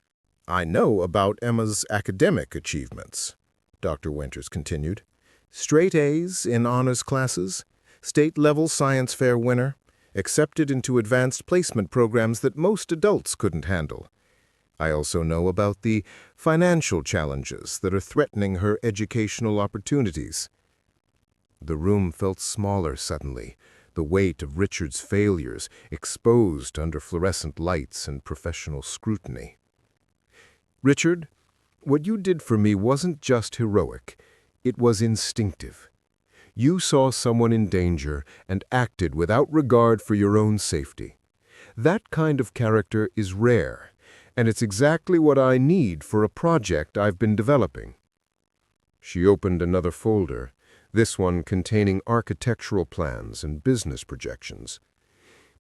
"I know about Emma's academic achievements," Dr. Winters continued. "Straight A's in honors classes, state-level science fair winner, accepted into advanced placement programs that most adults couldn't handle. I also know about the financial challenges that are threatening her educational opportunities." The room felt smaller suddenly, the weight of Richard's failures exposed under fluorescent lights and professional scrutiny. "Richard, what you did for me wasn't just heroic, it was instinctive. You saw someone in danger and acted without regard for your own safety. That kind of character is rare, and it's exactly what I need for a project I've been developing." She opened another folder, this one containing architectural plans and business projections.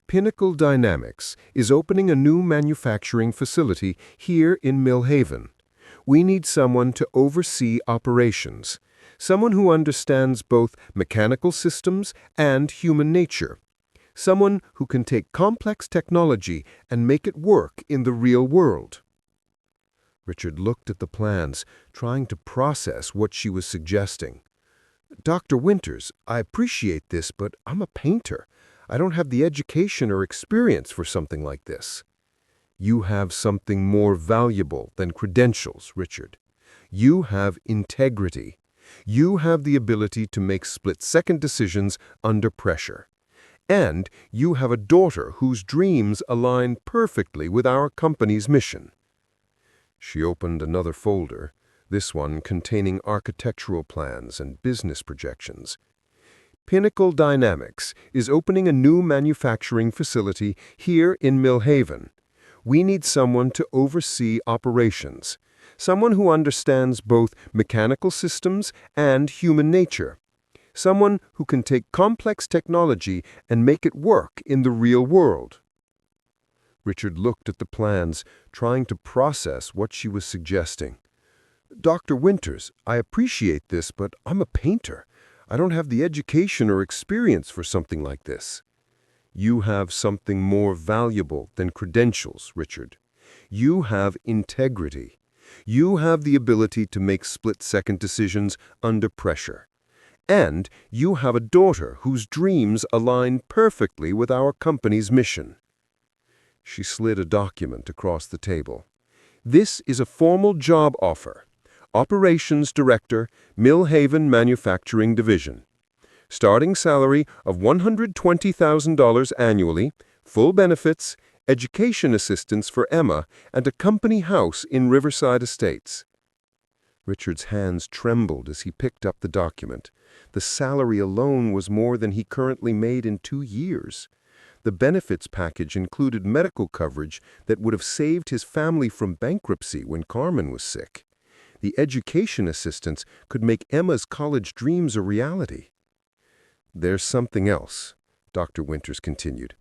"Pinnacle Dynamics is opening a new manufacturing facility here in Millhaven. We need someone to oversee operations, someone who understands both mechanical systems and human nature, someone who can take complex technology and make it work in the real world." Richard looked at the plans, trying to process what she was suggesting. "Dr. Winters, I appreciate this, but I'm a painter. I don't have the education or experience for something like this." "You have something more valuable than credentials, Richard. You have integrity. You have the ability to make split-second decisions under pressure. And you have a daughter whose dreams align perfectly with our company's mission." She opened another folder, this one containing architectural plans and business projections. "Pinnacle Dynamics is opening a new manufacturing facility here in Millhaven. We need someone to oversee operations, someone who understands both mechanical systems and human nature, someone who can take complex technology and make it work in the real world." Richard looked at the plans, trying to process what she was suggesting. "Dr. Winters, I appreciate this, but I'm a painter. I don't have the education or experience for something like this." "You have something more valuable than credentials, Richard. You have integrity. You have the ability to make split-second decisions under pressure. And you have a daughter whose dreams align perfectly with our company's mission." She slid a document across the table. "This is a formal job offer. Operations Director, Millhaven Manufacturing Division. Starting salary of $120,000 annually, full benefits, education assistance for Emma, and a company house in Riverside Estates." Richard's hands trembled as he picked up the document. The salary alone was more than he currently made in 2 years. The benefits package included medical coverage that would have saved his family from bankruptcy when Carmen was sick. The education assistance could make Emma's college dreams a reality. "There's something else," Dr. Winters continued.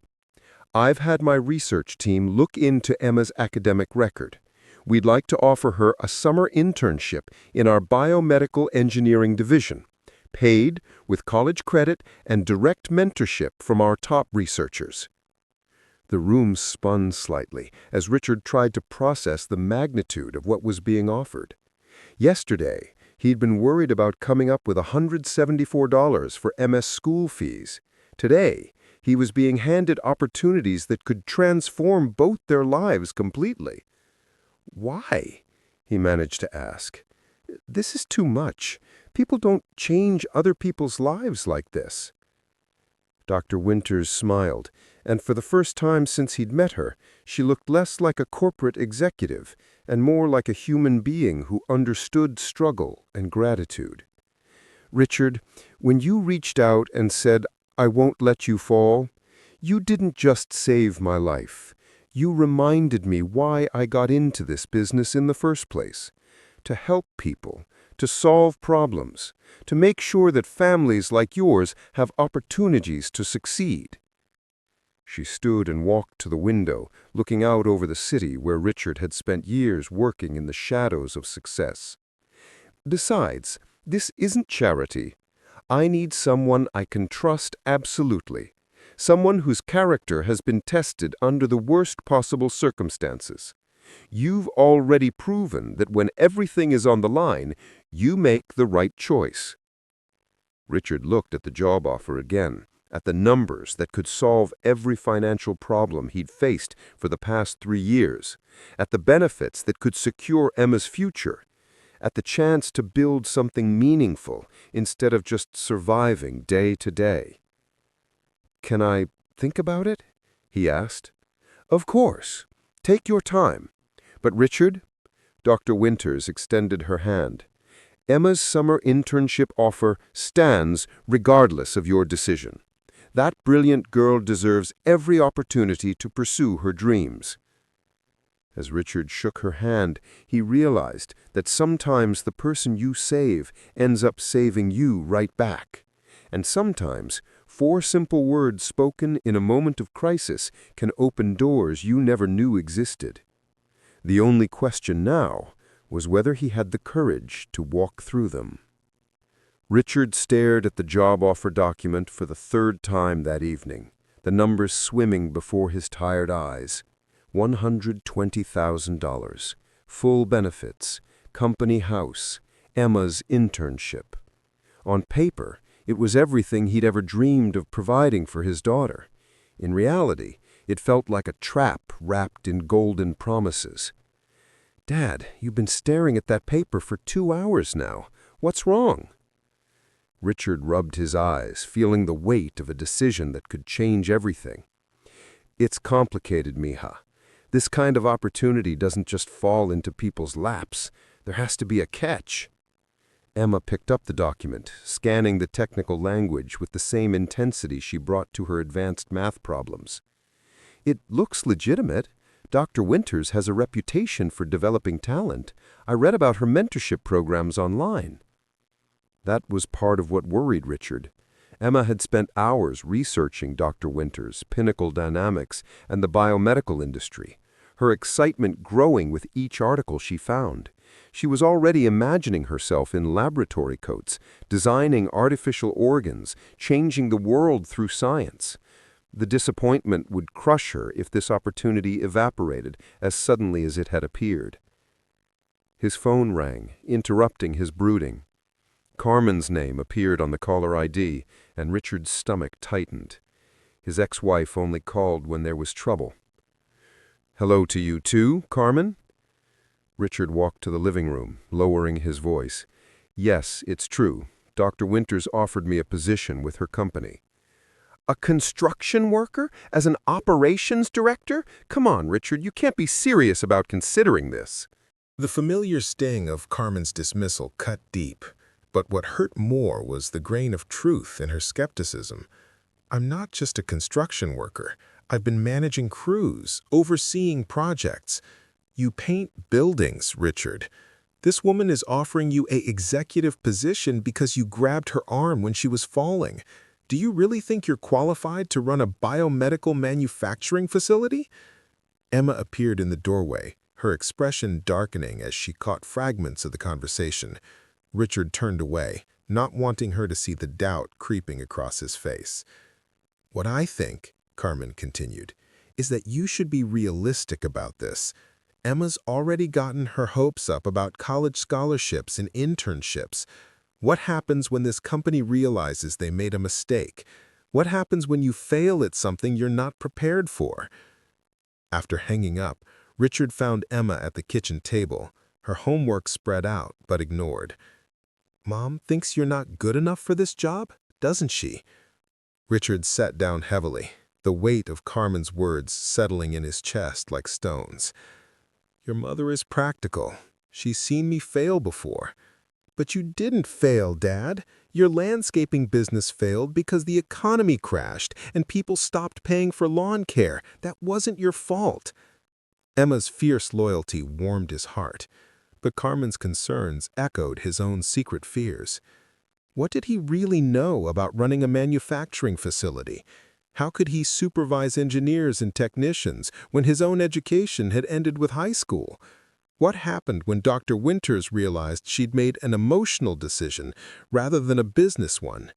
"I've had my research team look into Emma's academic record. We'd like to offer her a summer internship in our biomedical engineering division, paid with college credit and direct mentorship from our top researchers." The room spun slightly as Richard tried to process the magnitude of what was being offered. Yesterday, he'd been worried about coming up with $174 for MS school fees. Today, He was being handed opportunities that could transform both their lives completely. "Why?" he managed to ask. "This is too much. People don't change other people's lives like this." Dr. Winters smiled, and for the first time since he'd met her, she looked less like a corporate executive and more like a human being who understood struggle and gratitude. "Richard, when you reached out and said, 'I won't let you fall,' you didn't just save my life. You reminded me why I got into this business in the first place. To help people, to solve problems, to make sure that families like yours have opportunities to succeed." She stood and walked to the window, looking out over the city where Richard had spent years working in the shadows of success. "Besides, this isn't charity. I need someone I can trust absolutely. Someone whose character has been tested under the worst possible circumstances. You've already proven that when everything is on the line, you make the right choice." Richard looked at the job offer again, at the numbers that could solve every financial problem he'd faced for the past 3 years, at the benefits that could secure Emma's future, at the chance to build something meaningful instead of just surviving day to day. "Can I think about it?" he asked. "Of course. Take your time. But Richard," Dr. Winters extended her hand, "Emma's summer internship offer stands regardless of your decision. That brilliant girl deserves every opportunity to pursue her dreams." As Richard shook her hand, he realized that sometimes the person you save ends up saving you right back. And sometimes 4 simple words spoken in a moment of crisis can open doors you never knew existed. The only question now was whether he had the courage to walk through them. Richard stared at the job offer document for the 3rd time that evening, the numbers swimming before his tired eyes. $120,000, full benefits, company house, Emma's internship. On paper, it was everything he'd ever dreamed of providing for his daughter. In reality, it felt like a trap wrapped in golden promises. "Dad, you've been staring at that paper for 2 hours now. What's wrong?" Richard rubbed his eyes, feeling the weight of a decision that could change everything. "It's complicated, mija. This kind of opportunity doesn't just fall into people's laps. There has to be a catch." Emma picked up the document, scanning the technical language with the same intensity she brought to her advanced math problems. "It looks legitimate. Dr. Winters has a reputation for developing talent. I read about her mentorship programs online." That was part of what worried Richard. Emma had spent hours researching Dr. Winters, Pinnacle Dynamics, and the biomedical industry, her excitement growing with each article she found. She was already imagining herself in laboratory coats, designing artificial organs, changing the world through science. The disappointment would crush her if this opportunity evaporated as suddenly as it had appeared. His phone rang, interrupting his brooding. Carmen's name appeared on the caller ID, and Richard's stomach tightened. His ex-wife only called when there was trouble. "Hello to you too, Carmen?" Richard walked to the living room, lowering his voice. "Yes, it's true. Dr. Winters offered me a position with her company." "A construction worker? As an operations director? Come on, Richard, you can't be serious about considering this." The familiar sting of Carmen's dismissal cut deep, but what hurt more was the grain of truth in her skepticism. "I'm not just a construction worker. I've been managing crews, overseeing projects. You paint buildings, Richard. This woman is offering you an executive position because you grabbed her arm when she was falling. Do you really think you're qualified to run a biomedical manufacturing facility?" Emma appeared in the doorway, her expression darkening as she caught fragments of the conversation. Richard turned away, not wanting her to see the doubt creeping across his face. "What I think," Carmen continued, "is that you should be realistic about this. Emma's already gotten her hopes up about college scholarships and internships. What happens when this company realizes they made a mistake? What happens when you fail at something you're not prepared for? After hanging up, Richard found Emma at the kitchen table, her homework spread out but ignored. Mom thinks you're not good enough for this job, doesn't she? Richard sat down heavily, the weight of Carmen's words settling in his chest like stones. Your mother is practical. She's seen me fail before. But you didn't fail, Dad. Your landscaping business failed because the economy crashed and people stopped paying for lawn care. That wasn't your fault. Emma's fierce loyalty warmed his heart, but Carmen's concerns echoed his own secret fears. What did he really know about running a manufacturing facility? How could he supervise engineers and technicians when his own education had ended with high school? What happened when Dr. Winters realized she'd made an emotional decision rather than a business one?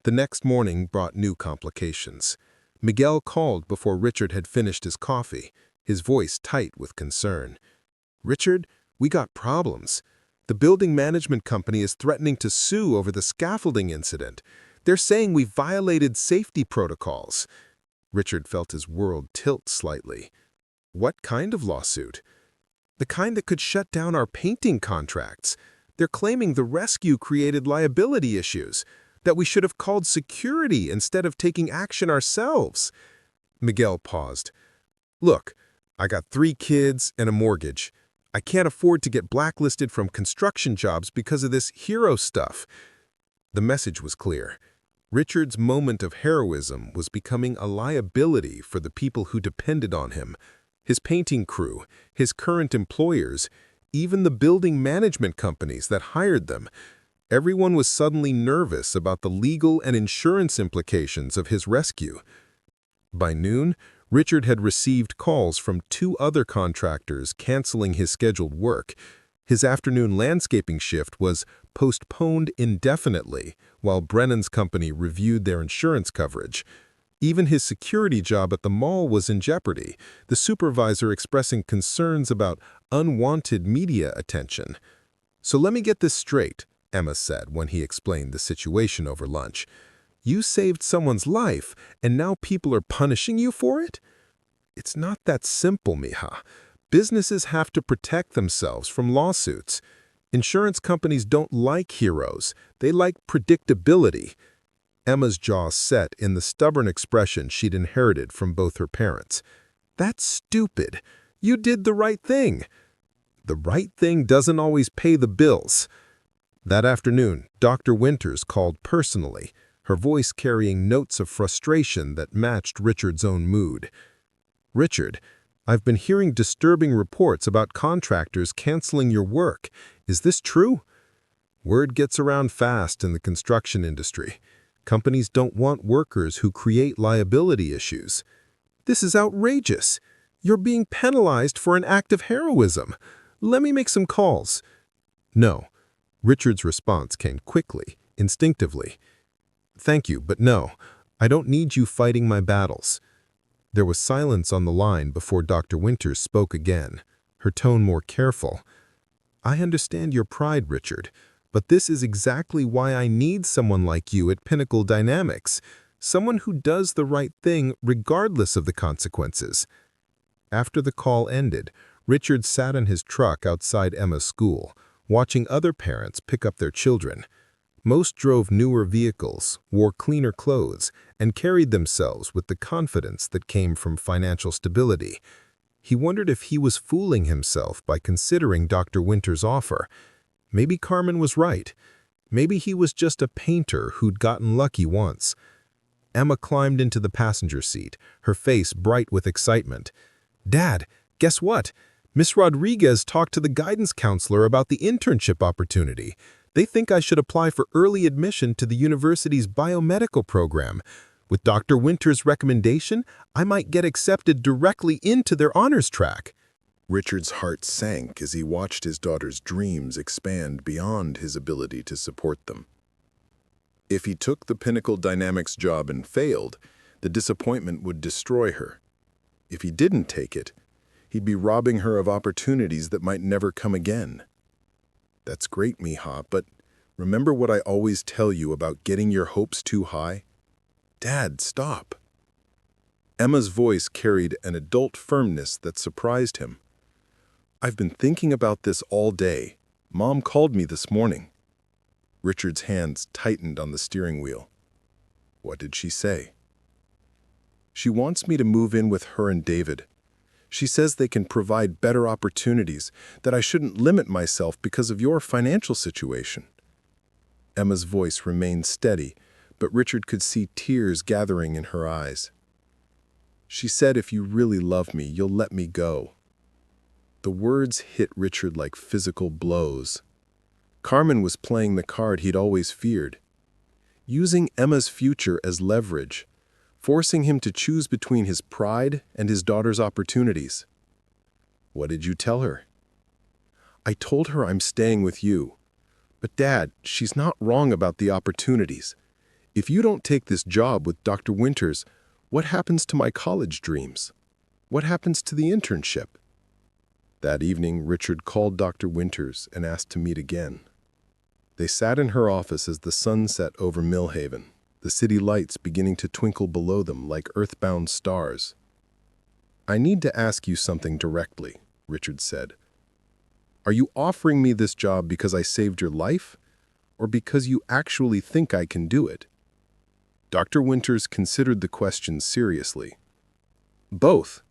The next morning brought new complications. Miguel called before Richard had finished his coffee, his voice tight with concern. Richard, we got problems. The building management company is threatening to sue over the scaffolding incident. They're saying we violated safety protocols. Richard felt his world tilt slightly. What kind of lawsuit? The kind that could shut down our painting contracts. They're claiming the rescue created liability issues, that we should have called security instead of taking action ourselves. Miguel paused. Look, I got 3 kids and a mortgage. I can't afford to get blacklisted from construction jobs because of this hero stuff. The message was clear. Richard's moment of heroism was becoming a liability for the people who depended on him. His painting crew, his current employers, even the building management companies that hired them. Everyone was suddenly nervous about the legal and insurance implications of his rescue. By noon, Richard had received calls from 2 other contractors canceling his scheduled work. His afternoon landscaping shift was postponed indefinitely while Brennan's company reviewed their insurance coverage. Even his security job at the mall was in jeopardy, the supervisor expressing concerns about unwanted media attention. So let me get this straight, Emma said when he explained the situation over lunch. You saved someone's life, and now people are punishing you for it? It's not that simple, mija. Businesses have to protect themselves from lawsuits. Insurance companies don't like heroes. They like predictability. Emma's jaw set in the stubborn expression she'd inherited from both her parents. That's stupid. You did the right thing. The right thing doesn't always pay the bills. That afternoon, Dr. Winters called personally, her voice carrying notes of frustration that matched Richard's own mood. Richard, I've been hearing disturbing reports about contractors canceling your work. Is this true? Word gets around fast in the construction industry. Companies don't want workers who create liability issues. This is outrageous. You're being penalized for an act of heroism. Let me make some calls. No. Richard's response came quickly, instinctively. Thank you, but no. I don't need you fighting my battles. There was silence on the line before Dr. Winters spoke again, her tone more careful. I understand your pride, Richard, but this is exactly why I need someone like you at Pinnacle Dynamics, someone who does the right thing regardless of the consequences. After the call ended, Richard sat in his truck outside Emma's school, watching other parents pick up their children. Most drove newer vehicles, wore cleaner clothes, and carried themselves with the confidence that came from financial stability. He wondered if he was fooling himself by considering Dr. Winters' offer. Maybe Carmen was right. Maybe he was just a painter who'd gotten lucky once. Emma climbed into the passenger seat, her face bright with excitement. Dad, guess what? Miss Rodriguez talked to the guidance counselor about the internship opportunity. They think I should apply for early admission to the university's biomedical program. With Dr. Winters' recommendation, I might get accepted directly into their honors track. Richard's heart sank as he watched his daughter's dreams expand beyond his ability to support them. If he took the Pinnacle Dynamics job and failed, the disappointment would destroy her. If he didn't take it, he'd be robbing her of opportunities that might never come again. That's great, mija, but remember what I always tell you about getting your hopes too high? "Dad, stop." Emma's voice carried an adult firmness that surprised him. "I've been thinking about this all day. Mom called me this morning." Richard's hands tightened on the steering wheel. "What did she say?" "She wants me to move in with her and David. She says they can provide better opportunities, that I shouldn't limit myself because of your financial situation." Emma's voice remained steady, but Richard could see tears gathering in her eyes. "She said if you really love me, you'll let me go." The words hit Richard like physical blows. Carmen was playing the card he'd always feared, using Emma's future as leverage, forcing him to choose between his pride and his daughter's opportunities. "What did you tell her?" "I told her I'm staying with you. But Dad, she's not wrong about the opportunities. If you don't take this job with Dr. Winters, what happens to my college dreams? What happens to the internship?" That evening, Richard called Dr. Winters and asked to meet again. They sat in her office as the sun set over Millhaven, the city lights beginning to twinkle below them like earthbound stars. "I need to ask you something directly," Richard said. "Are you offering me this job because I saved your life, or because you actually think I can do it?" Dr. Winters considered the question seriously. "Both.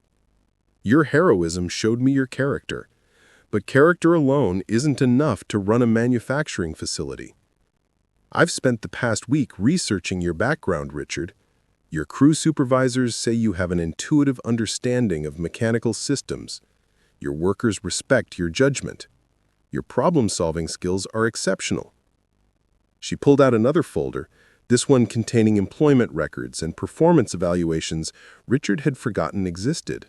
Your heroism showed me your character, but character alone isn't enough to run a manufacturing facility. I've spent the past week researching your background, Richard. Your crew supervisors say you have an intuitive understanding of mechanical systems. Your workers respect your judgment. Your problem-solving skills are exceptional." She pulled out another folder, this one containing employment records and performance evaluations Richard had forgotten existed.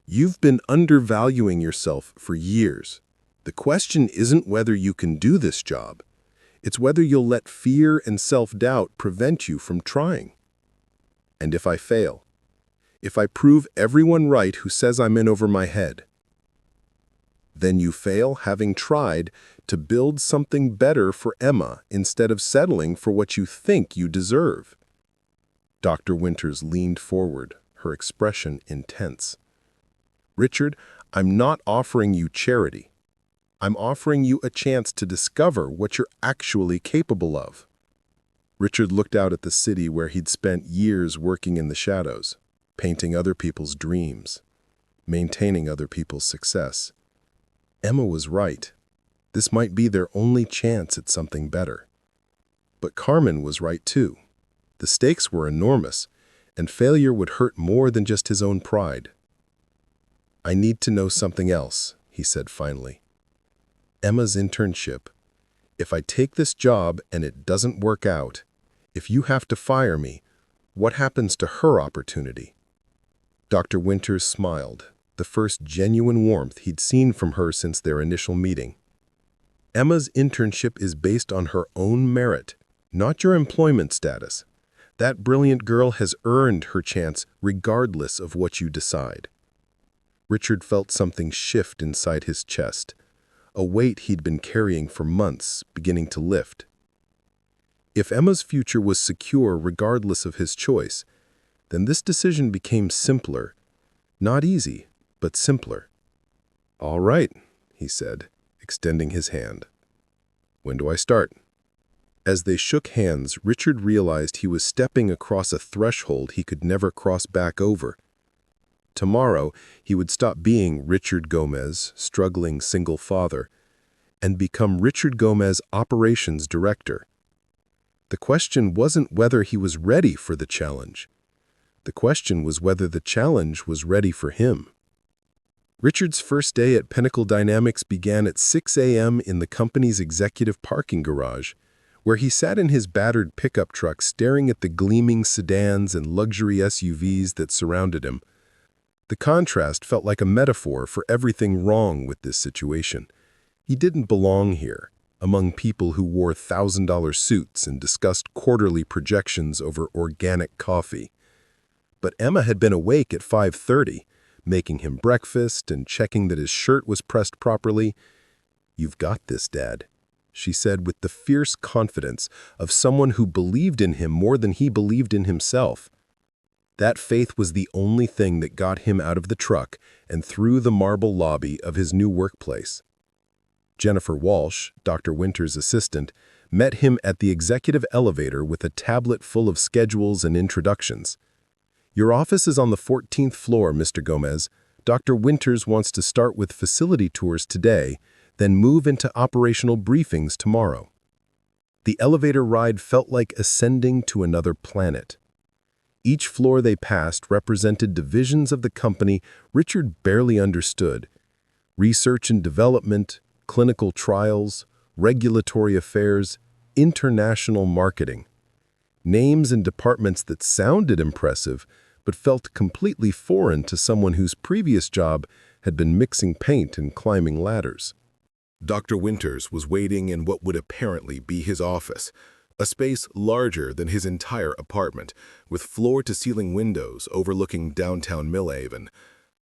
"You've been undervaluing yourself for years. The question isn't whether you can do this job. It's whether you'll let fear and self-doubt prevent you from trying. And if I fail, if I prove everyone right who says I'm in over my head, then you fail having tried to build something better for Emma instead of settling for what you think you deserve." Dr. Winters leaned forward, her expression intense. "Richard, I'm not offering you charity. I'm offering you a chance to discover what you're actually capable of." Richard looked out at the city where he'd spent years working in the shadows, painting other people's dreams, maintaining other people's success. Emma was right. This might be their only chance at something better. But Carmen was right too. The stakes were enormous, and failure would hurt more than just his own pride. "I need to know something else," he said finally. "Emma's internship. If I take this job and it doesn't work out, if you have to fire me, what happens to her opportunity?" Dr. Winters smiled, the first genuine warmth he'd seen from her since their initial meeting. "Emma's internship is based on her own merit, not your employment status. That brilliant girl has earned her chance regardless of what you decide." Richard felt something shift inside his chest, a weight he'd been carrying for months beginning to lift. If Emma's future was secure regardless of his choice, then this decision became simpler. Not easy, but simpler. "All right," he said, extending his hand. "When do I start?" As they shook hands, Richard realized he was stepping across a threshold he could never cross back over. Tomorrow, he would stop being Richard Gomez, struggling single father, and become Richard Gomez, operations director. The question wasn't whether he was ready for the challenge. The question was whether the challenge was ready for him. Richard's first day at Pinnacle Dynamics began at 6 a.m. in the company's executive parking garage, where he sat in his battered pickup truck staring at the gleaming sedans and luxury SUVs that surrounded him. The contrast felt like a metaphor for everything wrong with this situation. He didn't belong here, among people who wore $1,000 suits and discussed quarterly projections over organic coffee. But Emma had been awake at 5:30, making him breakfast and checking that his shirt was pressed properly. "You've got this, Dad," she said with the fierce confidence of someone who believed in him more than he believed in himself. That faith was the only thing that got him out of the truck and through the marble lobby of his new workplace. Jennifer Walsh, Dr. Winter's assistant, met him at the executive elevator with a tablet full of schedules and introductions. "Your office is on the 14th floor, Mr. Gomez. Dr. Winters wants to start with facility tours today, then move into operational briefings tomorrow." The elevator ride felt like ascending to another planet. Each floor they passed represented divisions of the company Richard barely understood: research and development, clinical trials, regulatory affairs, international marketing. Names and departments that sounded impressive, but felt completely foreign to someone whose previous job had been mixing paint and climbing ladders. Dr. Winters was waiting in what would apparently be his office, a space larger than his entire apartment, with floor-to-ceiling windows overlooking downtown Millhaven.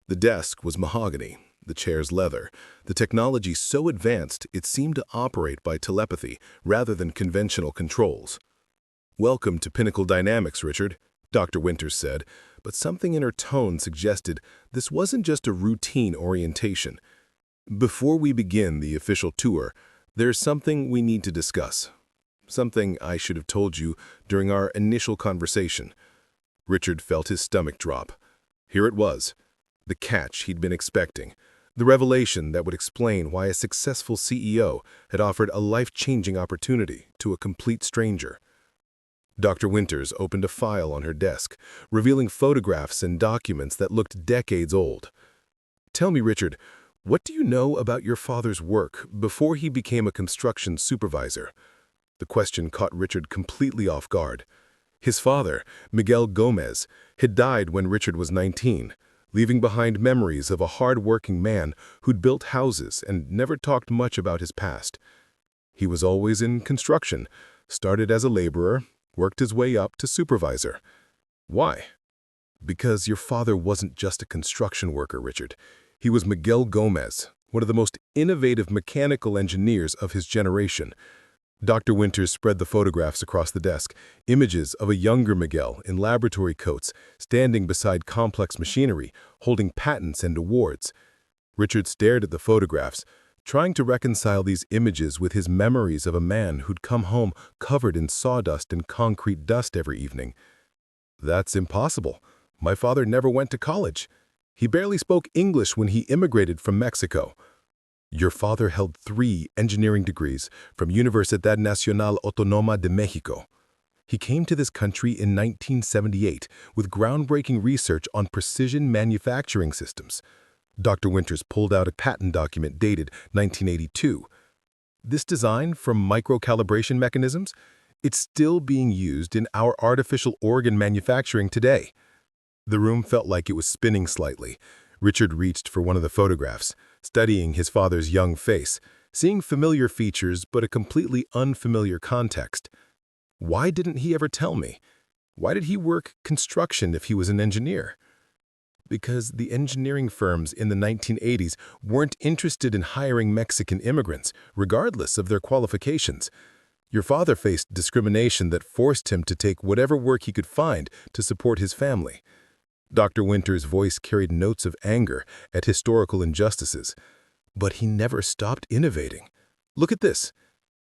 The desk was mahogany, the chairs leather, the technology so advanced it seemed to operate by telepathy rather than conventional controls. "Welcome to Pinnacle Dynamics, Richard," Dr. Winters said, but something in her tone suggested this wasn't just a routine orientation. "Before we begin the official tour, there's something we need to discuss. Something I should have told you during our initial conversation." Richard felt his stomach drop. Here it was, the catch he'd been expecting, the revelation that would explain why a successful CEO had offered a life-changing opportunity to a complete stranger. Dr. Winters opened a file on her desk, revealing photographs and documents that looked decades old. "Tell me, Richard, what do you know about your father's work before he became a construction supervisor?" The question caught Richard completely off guard. His father, Miguel Gomez, had died when Richard was 19, leaving behind memories of a hard-working man who'd built houses and never talked much about his past. He was always in construction, started as a laborer, worked his way up to supervisor. Why? Because your father wasn't just a construction worker, Richard. He was Miguel Gomez, one of the most innovative mechanical engineers of his generation. Dr. Winters spread the photographs across the desk, images of a younger Miguel in laboratory coats, standing beside complex machinery, holding patents and awards. Richard stared at the photographs, trying to reconcile these images with his memories of a man who'd come home covered in sawdust and concrete dust every evening. "That's impossible. My father never went to college. He barely spoke English when he immigrated from Mexico." "Your father held 3 engineering degrees from Universidad Nacional Autónoma de México. He came to this country in 1978 with groundbreaking research on precision manufacturing systems." Dr. Winters pulled out a patent document dated 1982. "This design from micro-calibration mechanisms, it's still being used in our artificial organ manufacturing today." The room felt like it was spinning slightly. Richard reached for one of the photographs, studying his father's young face, seeing familiar features but a completely unfamiliar context. Why didn't he ever tell me? Why did he work construction if he was an engineer? Because the engineering firms in the 1980s weren't interested in hiring Mexican immigrants, regardless of their qualifications. Your father faced discrimination that forced him to take whatever work he could find to support his family. Dr. Winters' voice carried notes of anger at historical injustices. But he never stopped innovating. "Look at this."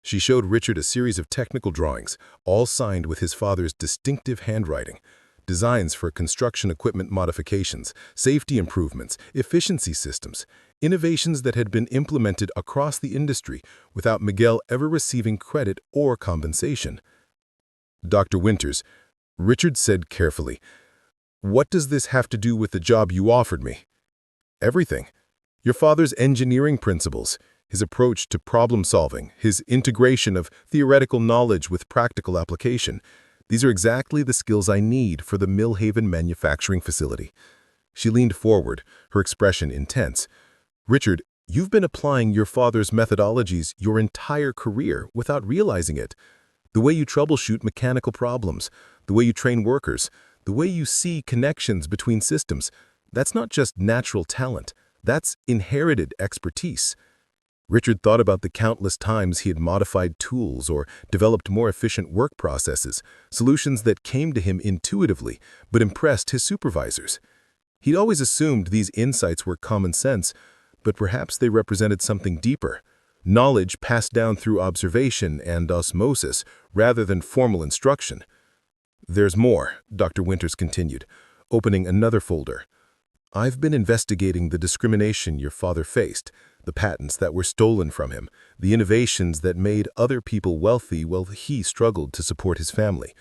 She showed Richard a series of technical drawings, all signed with his father's distinctive handwriting. Designs for construction equipment modifications, safety improvements, efficiency systems, innovations that had been implemented across the industry without Miguel ever receiving credit or compensation. "Dr. Winters," Richard said carefully, "what does this have to do with the job you offered me?" "Everything. Your father's engineering principles, his approach to problem-solving, his integration of theoretical knowledge with practical application. These are exactly the skills I need for the Millhaven manufacturing facility." She leaned forward, her expression intense. "Richard, you've been applying your father's methodologies your entire career without realizing it. The way you troubleshoot mechanical problems, the way you train workers, the way you see connections between systems, that's not just natural talent, that's inherited expertise." Richard thought about the countless times he had modified tools or developed more efficient work processes, solutions that came to him intuitively but impressed his supervisors. He'd always assumed these insights were common sense, but perhaps they represented something deeper, knowledge passed down through observation and osmosis rather than formal instruction. "There's more," Dr. Winters continued, opening another folder. "I've been investigating the discrimination your father faced, the patents that were stolen from him, the innovations that made other people wealthy while he struggled to support his family.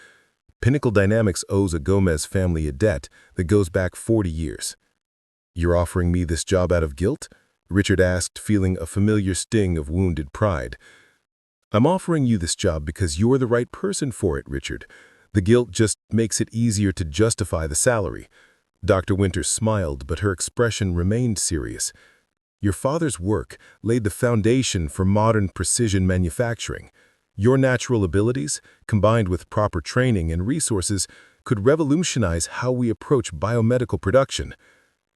Pinnacle Dynamics owes a Gomez family a debt that goes back 40 years. "You're offering me this job out of guilt?" Richard asked, feeling a familiar sting of wounded pride. "I'm offering you this job because you're the right person for it, Richard. The guilt just makes it easier to justify the salary." Dr. Winters smiled, but her expression remained serious. "Your father's work laid the foundation for modern precision manufacturing. Your natural abilities, combined with proper training and resources, could revolutionize how we approach biomedical production."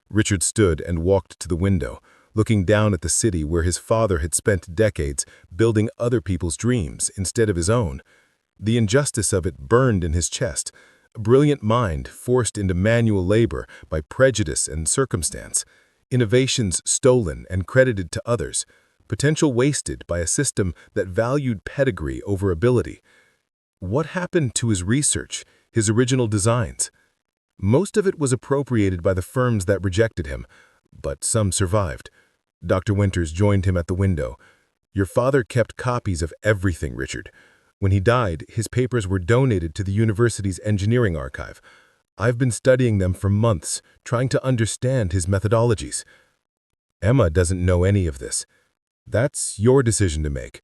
Richard stood and walked to the window, looking down at the city where his father had spent decades building other people's dreams instead of his own. The injustice of it burned in his chest, a brilliant mind forced into manual labor by prejudice and circumstance, innovations stolen and credited to others, potential wasted by a system that valued pedigree over ability. What happened to his research, his original designs? Most of it was appropriated by the firms that rejected him, but some survived. Dr. Winters joined him at the window. "Your father kept copies of everything, Richard. When he died, his papers were donated to the university's engineering archive. I've been studying them for months, trying to understand his methodologies." "Emma doesn't know any of this." "That's your decision to make.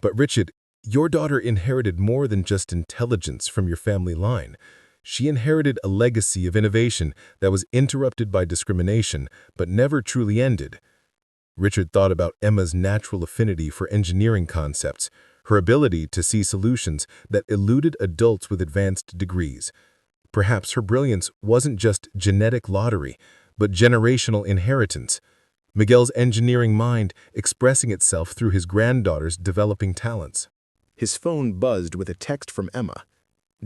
But Richard, your daughter inherited more than just intelligence from your family line. She inherited a legacy of innovation that was interrupted by discrimination, but never truly ended." Richard thought about Emma's natural affinity for engineering concepts, her ability to see solutions that eluded adults with advanced degrees. Perhaps her brilliance wasn't just genetic lottery, but generational inheritance. Miguel's engineering mind expressing itself through his granddaughter's developing talents. His phone buzzed with a text from Emma.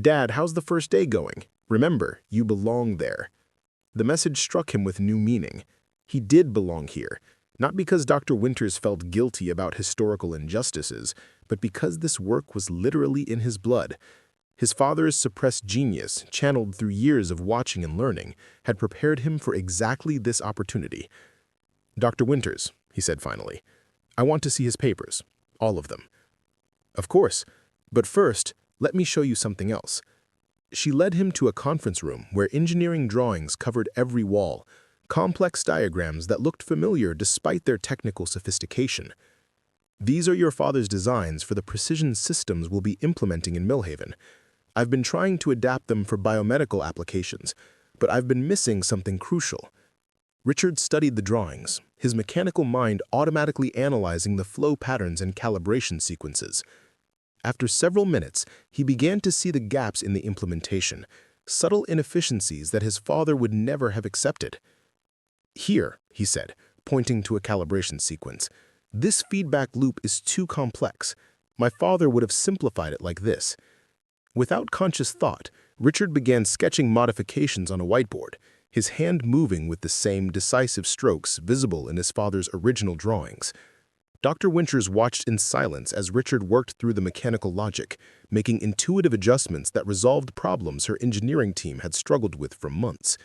"Dad, how's the first day going? Remember, you belong there." The message struck him with new meaning. He did belong here, not because Dr. Winters felt guilty about historical injustices, but because this work was literally in his blood. His father's suppressed genius, channeled through years of watching and learning, had prepared him for exactly this opportunity. "Dr. Winters," he said finally, "I want to see his papers, all of them." "Of course, but first, let me show you something else." She led him to a conference room where engineering drawings covered every wall, complex diagrams that looked familiar despite their technical sophistication. "These are your father's designs for the precision systems we'll be implementing in Millhaven. I've been trying to adapt them for biomedical applications, but I've been missing something crucial." Richard studied the drawings, his mechanical mind automatically analyzing the flow patterns and calibration sequences. After several minutes, he began to see the gaps in the implementation, subtle inefficiencies that his father would never have accepted. "Here," he said, pointing to a calibration sequence, "this feedback loop is too complex. My father would have simplified it like this." Without conscious thought, Richard began sketching modifications on a whiteboard, his hand moving with the same decisive strokes visible in his father's original drawings. Dr. Winters watched in silence as Richard worked through the mechanical logic, making intuitive adjustments that resolved problems her engineering team had struggled with for months.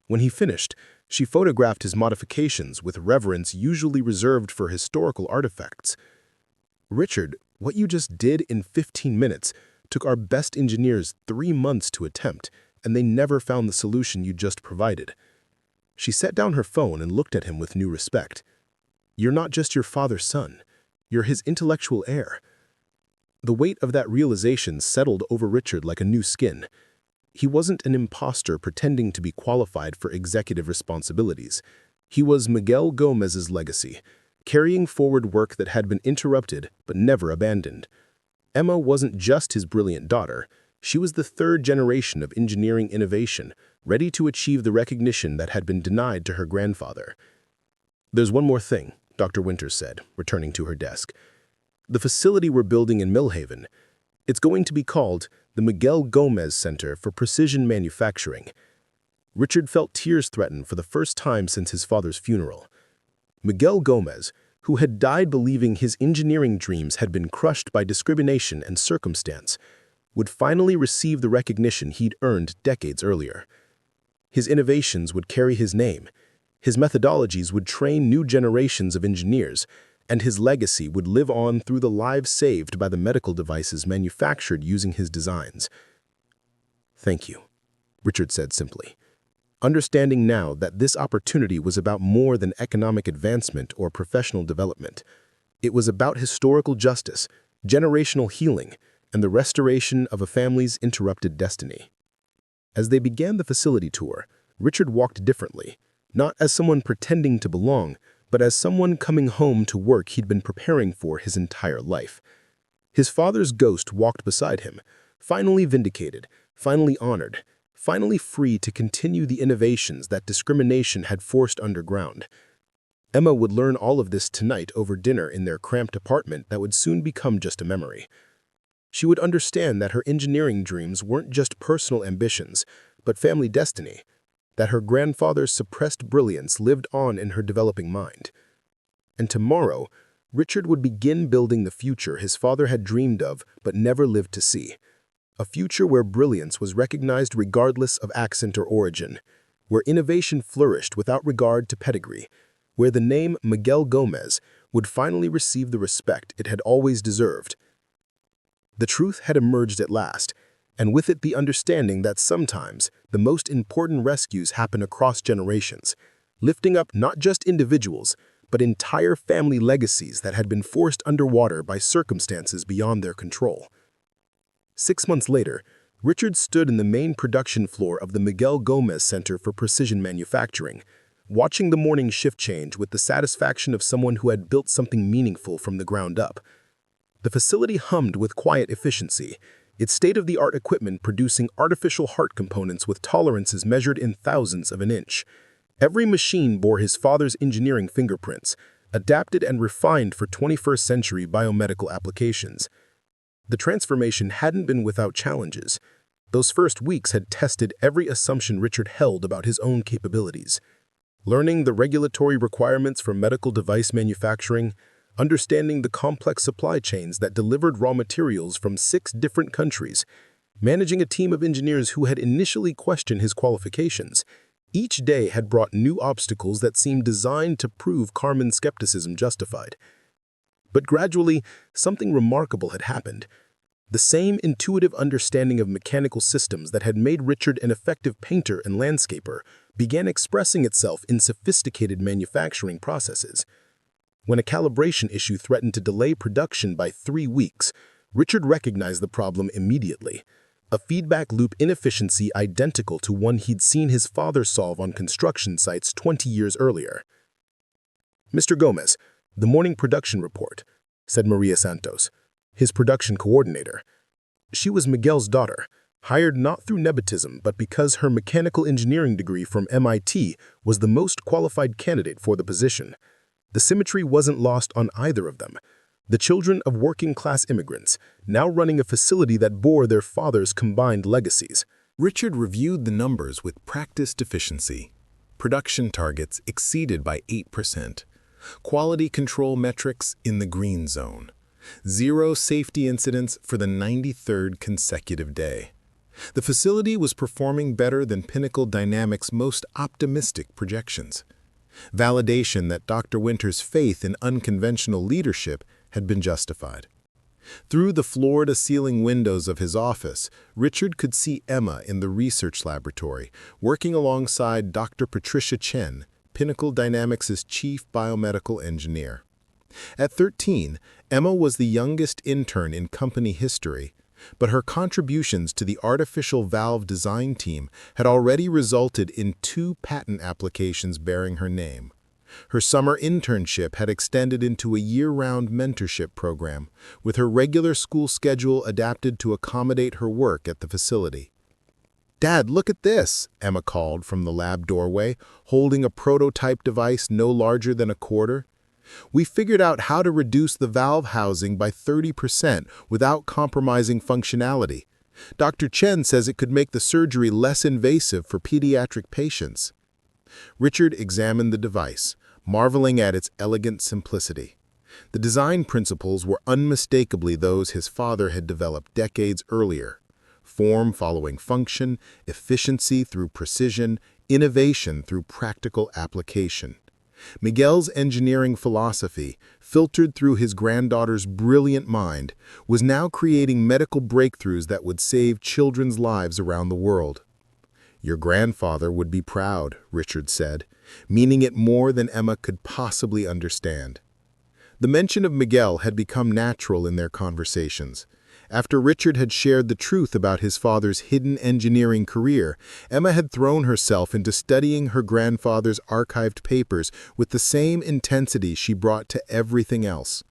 When he finished, she photographed his modifications with reverence usually reserved for historical artifacts. "Richard, what you just did in 15 minutes took our best engineers 3 months to attempt, and they never found the solution you just provided." She set down her phone and looked at him with new respect. "You're not just your father's son. You're his intellectual heir." The weight of that realization settled over Richard like a new skin. He wasn't an imposter pretending to be qualified for executive responsibilities. He was Miguel Gomez's legacy, carrying forward work that had been interrupted but never abandoned. Emma wasn't just his brilliant daughter. She was the third generation of engineering innovation, ready to achieve the recognition that had been denied to her grandfather. "There's one more thing," Dr. Winters said, returning to her desk. "The facility we're building in Millhaven, it's going to be called the Miguel Gomez Center for Precision Manufacturing." Richard felt tears threaten for the first time since his father's funeral. Miguel Gomez, who had died believing his engineering dreams had been crushed by discrimination and circumstance, would finally receive the recognition he'd earned decades earlier. His innovations would carry his name, his methodologies would train new generations of engineers, and his legacy would live on through the lives saved by the medical devices manufactured using his designs. "Thank you," Richard said simply, understanding now that this opportunity was about more than economic advancement or professional development. It was about historical justice, generational healing, and the restoration of a family's interrupted destiny. As they began the facility tour, Richard walked differently, not as someone pretending to belong, but as someone coming home to work he'd been preparing for his entire life. His father's ghost walked beside him, finally vindicated, finally honored, finally free to continue the innovations that discrimination had forced underground. Emma would learn all of this tonight over dinner in their cramped apartment that would soon become just a memory. She would understand that her engineering dreams weren't just personal ambitions, but family destiny, that her grandfather's suppressed brilliance lived on in her developing mind. And tomorrow, Richard would begin building the future his father had dreamed of but never lived to see. A future where brilliance was recognized regardless of accent or origin, where innovation flourished without regard to pedigree, where the name Miguel Gomez would finally receive the respect it had always deserved. The truth had emerged at last, and with it the understanding that sometimes the most important rescues happen across generations, lifting up not just individuals, but entire family legacies that had been forced underwater by circumstances beyond their control. 6 months later, Richard stood in the main production floor of the Miguel Gomez Center for Precision Manufacturing, watching the morning shift change with the satisfaction of someone who had built something meaningful from the ground up. The facility hummed with quiet efficiency, its state-of-the-art equipment producing artificial heart components with tolerances measured in thousandths of an inch. Every machine bore his father's engineering fingerprints, adapted and refined for 21st century biomedical applications. The transformation hadn't been without challenges. Those first weeks had tested every assumption Richard held about his own capabilities. Learning the regulatory requirements for medical device manufacturing, understanding the complex supply chains that delivered raw materials from 6 different countries, managing a team of engineers who had initially questioned his qualifications. Each day had brought new obstacles that seemed designed to prove Carmen's skepticism justified. But gradually, something remarkable had happened. The same intuitive understanding of mechanical systems that had made Richard an effective painter and landscaper began expressing itself in sophisticated manufacturing processes. When a calibration issue threatened to delay production by 3 weeks, Richard recognized the problem immediately. A feedback loop inefficiency identical to one he'd seen his father solve on construction sites 20 years earlier. "Mr. Gomez, the morning production report," said Maria Santos, his production coordinator. She was Miguel's daughter, hired not through nepotism but because her mechanical engineering degree from MIT was the most qualified candidate for the position. The symmetry wasn't lost on either of them. The children of working-class immigrants, now running a facility that bore their father's combined legacies. Richard reviewed the numbers with practiced efficiency. Production targets exceeded by 8%. Quality control metrics in the green zone. 0 safety incidents for the 93rd consecutive day. The facility was performing better than Pinnacle Dynamics' most optimistic projections. Validation that Dr. Winters' faith in unconventional leadership had been justified. Through the floor-to-ceiling windows of his office, Richard could see Emma in the research laboratory, working alongside Dr. Patricia Chen, Pinnacle Dynamics' chief biomedical engineer. At 13, Emma was the youngest intern in company history, but her contributions to the artificial valve design team had already resulted in 2 patent applications bearing her name. Her summer internship had extended into a year-round mentorship program, with her regular school schedule adapted to accommodate her work at the facility. "Dad, look at this," Emma called from the lab doorway, holding a prototype device no larger than a quarter. We figured out how to reduce the valve housing by 30% without compromising functionality. Dr. Chen says it could make the surgery less invasive for pediatric patients. Richard examined the device, marveling at its elegant simplicity. The design principles were unmistakably those his father had developed decades earlier. Form following function, efficiency through precision, innovation through practical application. Miguel's engineering philosophy, filtered through his granddaughter's brilliant mind, was now creating medical breakthroughs that would save children's lives around the world. "Your grandfather would be proud," Richard said, meaning it more than Emma could possibly understand. The mention of Miguel had become natural in their conversations. After Richard had shared the truth about his father's hidden engineering career, Emma had thrown herself into studying her grandfather's archived papers with the same intensity she brought to everything else.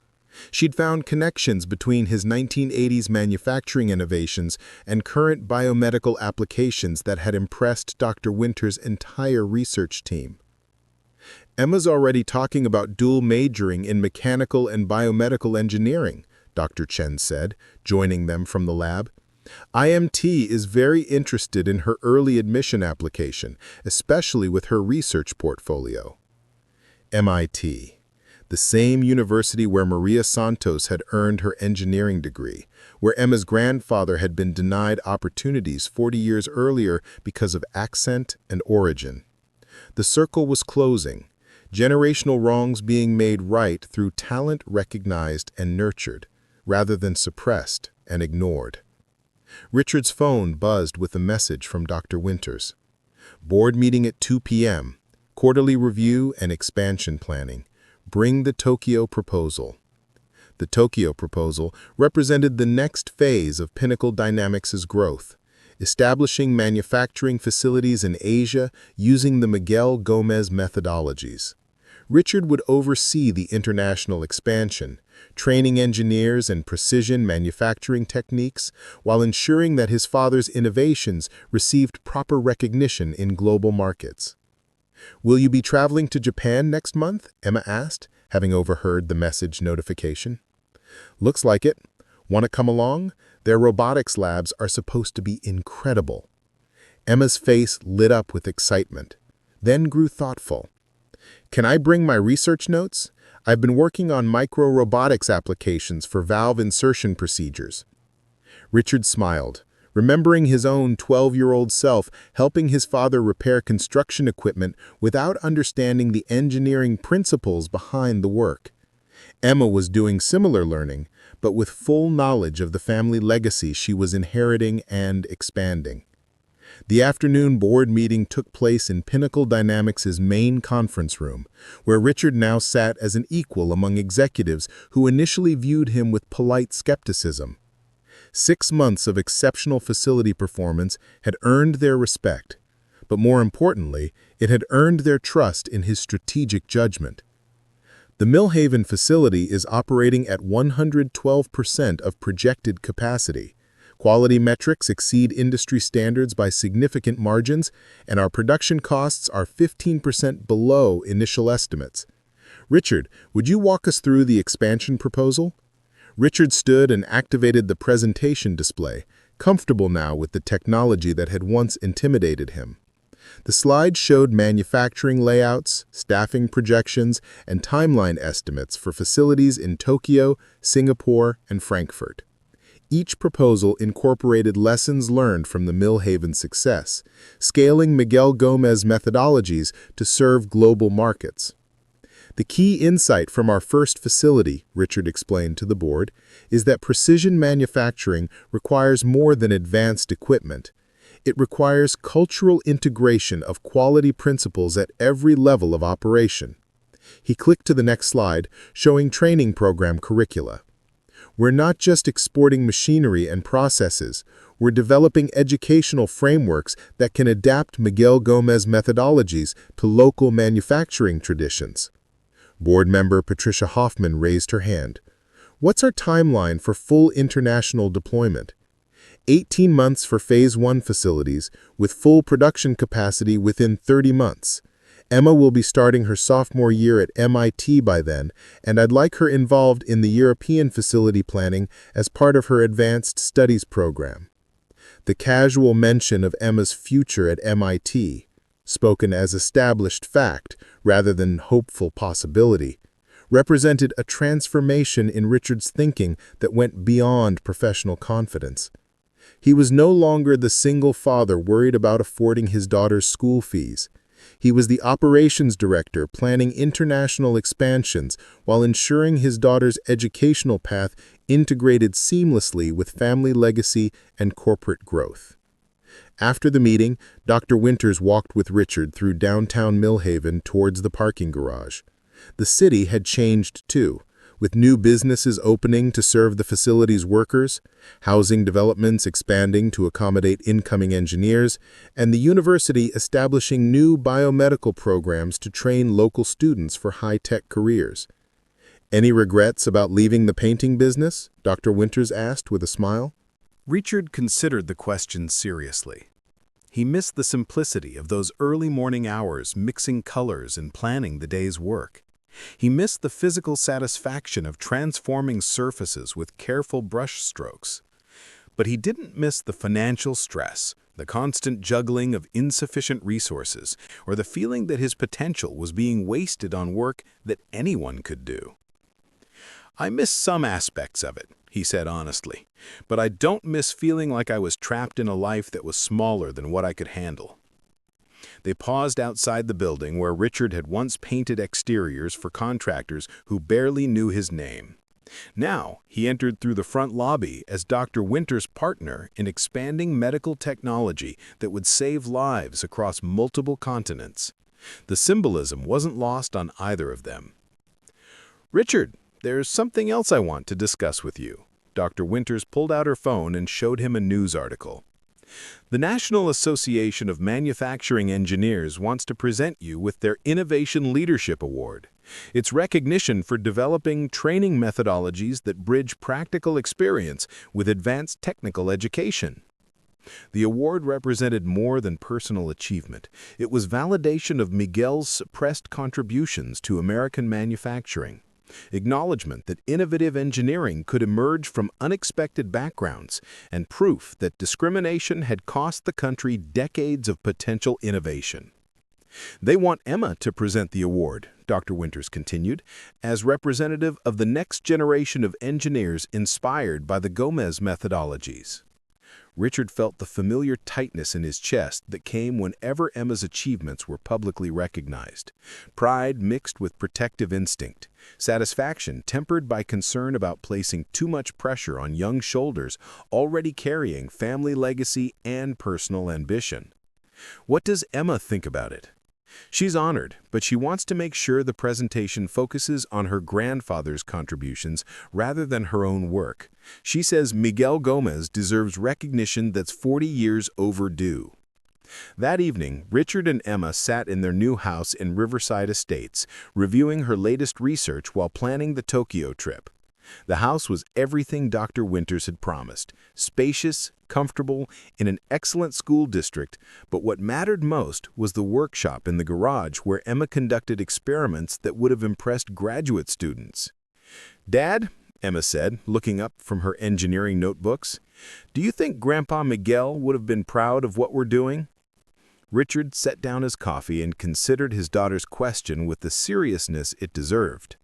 She'd found connections between his 1980s manufacturing innovations and current biomedical applications that had impressed Dr. Winter's entire research team. "Emma's already talking about dual majoring in mechanical and biomedical engineering," Dr. Chen said, joining them from the lab. "IMT is very interested in her early admission application, especially with her research portfolio." MIT, the same university where Maria Santos had earned her engineering degree, where Emma's grandfather had been denied opportunities 40 years earlier because of accent and origin. The circle was closing, generational wrongs being made right through talent recognized and nurtured, rather than suppressed and ignored. Richard's phone buzzed with a message from Dr. Winters. "Board meeting at 2 p.m. Quarterly review and expansion planning. Bring the Tokyo proposal." The Tokyo proposal represented the next phase of Pinnacle Dynamics' growth, establishing manufacturing facilities in Asia using the Miguel Gomez methodologies. Richard would oversee the international expansion, training engineers in precision manufacturing techniques while ensuring that his father's innovations received proper recognition in global markets. "Will you be traveling to Japan next month?" Emma asked, having overheard the message notification. "Looks like it. Want to come along? Their robotics labs are supposed to be incredible." Emma's face lit up with excitement, then grew thoughtful. "Can I bring my research notes? I've been working on micro-robotics applications for valve insertion procedures." Richard smiled, remembering his own 12-year-old self helping his father repair construction equipment without understanding the engineering principles behind the work. Emma was doing similar learning, but with full knowledge of the family legacy she was inheriting and expanding. The afternoon board meeting took place in Pinnacle Dynamics' main conference room, where Richard now sat as an equal among executives who initially viewed him with polite skepticism. 6 months of exceptional facility performance had earned their respect, but more importantly, it had earned their trust in his strategic judgment. The Millhaven facility is operating at 112% of projected capacity. Quality metrics exceed industry standards by significant margins, and our production costs are 15% below initial estimates. "Richard, would you walk us through the expansion proposal?" Richard stood and activated the presentation display, comfortable now with the technology that had once intimidated him. The slide showed manufacturing layouts, staffing projections, and timeline estimates for facilities in Tokyo, Singapore, and Frankfurt. Each proposal incorporated lessons learned from the Millhaven success, scaling Miguel Gomez methodologies to serve global markets. "The key insight from our first facility," Richard explained to the board, "is that precision manufacturing requires more than advanced equipment. It requires cultural integration of quality principles at every level of operation." He clicked to the next slide, showing training program curricula. "We're not just exporting machinery and processes, we're developing educational frameworks that can adapt Miguel Gomez methodologies to local manufacturing traditions." Board member Patricia Hoffman raised her hand. "What's our timeline for full international deployment?" 18 months for Phase 1 facilities, with full production capacity within 30 months. Emma will be starting her sophomore year at MIT by then, and I'd like her involved in the European facility planning as part of her advanced studies program. The casual mention of Emma's future at MIT, spoken as established fact rather than hopeful possibility, represented a transformation in Richard's thinking that went beyond professional confidence. He was no longer the single father worried about affording his daughter's school fees. He was the operations director planning international expansions while ensuring his daughter's educational path integrated seamlessly with family legacy and corporate growth. After the meeting, Dr. Winters walked with Richard through downtown Millhaven towards the parking garage. The city had changed too, with new businesses opening to serve the facility's workers, housing developments expanding to accommodate incoming engineers, and the university establishing new biomedical programs to train local students for high-tech careers. "Any regrets about leaving the painting business?" Dr. Winters asked with a smile. Richard considered the question seriously. He missed the simplicity of those early morning hours mixing colors and planning the day's work. He missed the physical satisfaction of transforming surfaces with careful brush strokes. But he didn't miss the financial stress, the constant juggling of insufficient resources, or the feeling that his potential was being wasted on work that anyone could do. "I miss some aspects of it," he said honestly, "but I don't miss feeling like I was trapped in a life that was smaller than what I could handle." They paused outside the building where Richard had once painted exteriors for contractors who barely knew his name. Now, he entered through the front lobby as Dr. Winters' partner in expanding medical technology that would save lives across multiple continents. The symbolism wasn't lost on either of them. "Richard, there's something else I want to discuss with you." Dr. Winters pulled out her phone and showed him a news article. "The National Association of Manufacturing Engineers wants to present you with their Innovation Leadership Award. It's recognition for developing training methodologies that bridge practical experience with advanced technical education." The award represented more than personal achievement. It was validation of Miguel's suppressed contributions to American manufacturing. Acknowledgement that innovative engineering could emerge from unexpected backgrounds, and proof that discrimination had cost the country decades of potential innovation. "They want Emma to present the award," Dr. Winters continued, "as representative of the next generation of engineers inspired by the Gomez methodologies." Richard felt the familiar tightness in his chest that came whenever Emma's achievements were publicly recognized. Pride mixed with protective instinct, satisfaction tempered by concern about placing too much pressure on young shoulders already carrying family legacy and personal ambition. "What does Emma think about it?" "She's honored, but she wants to make sure the presentation focuses on her grandfather's contributions rather than her own work. She says Miguel Gomez deserves recognition that's 40 years overdue." That evening, Richard and Emma sat in their new house in Riverside Estates, reviewing her latest research while planning the Tokyo trip. The house was everything Dr. Winters had promised: spacious, comfortable, in an excellent school district, but what mattered most was the workshop in the garage where Emma conducted experiments that would have impressed graduate students. "Dad," Emma said, looking up from her engineering notebooks, "do you think Grandpa Miguel would have been proud of what we're doing?" Richard set down his coffee and considered his daughter's question with the seriousness it deserved.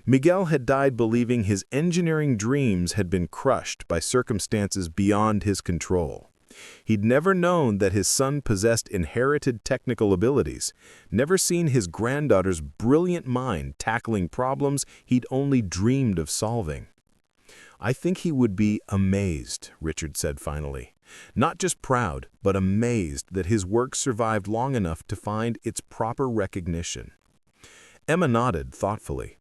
Miguel had died believing his engineering dreams had been crushed by circumstances beyond his control. He'd never known that his son possessed inherited technical abilities, never seen his granddaughter's brilliant mind tackling problems he'd only dreamed of solving. "I think he would be amazed," Richard said finally. "Not just proud, but amazed that his work survived long enough to find its proper recognition." Emma nodded thoughtfully.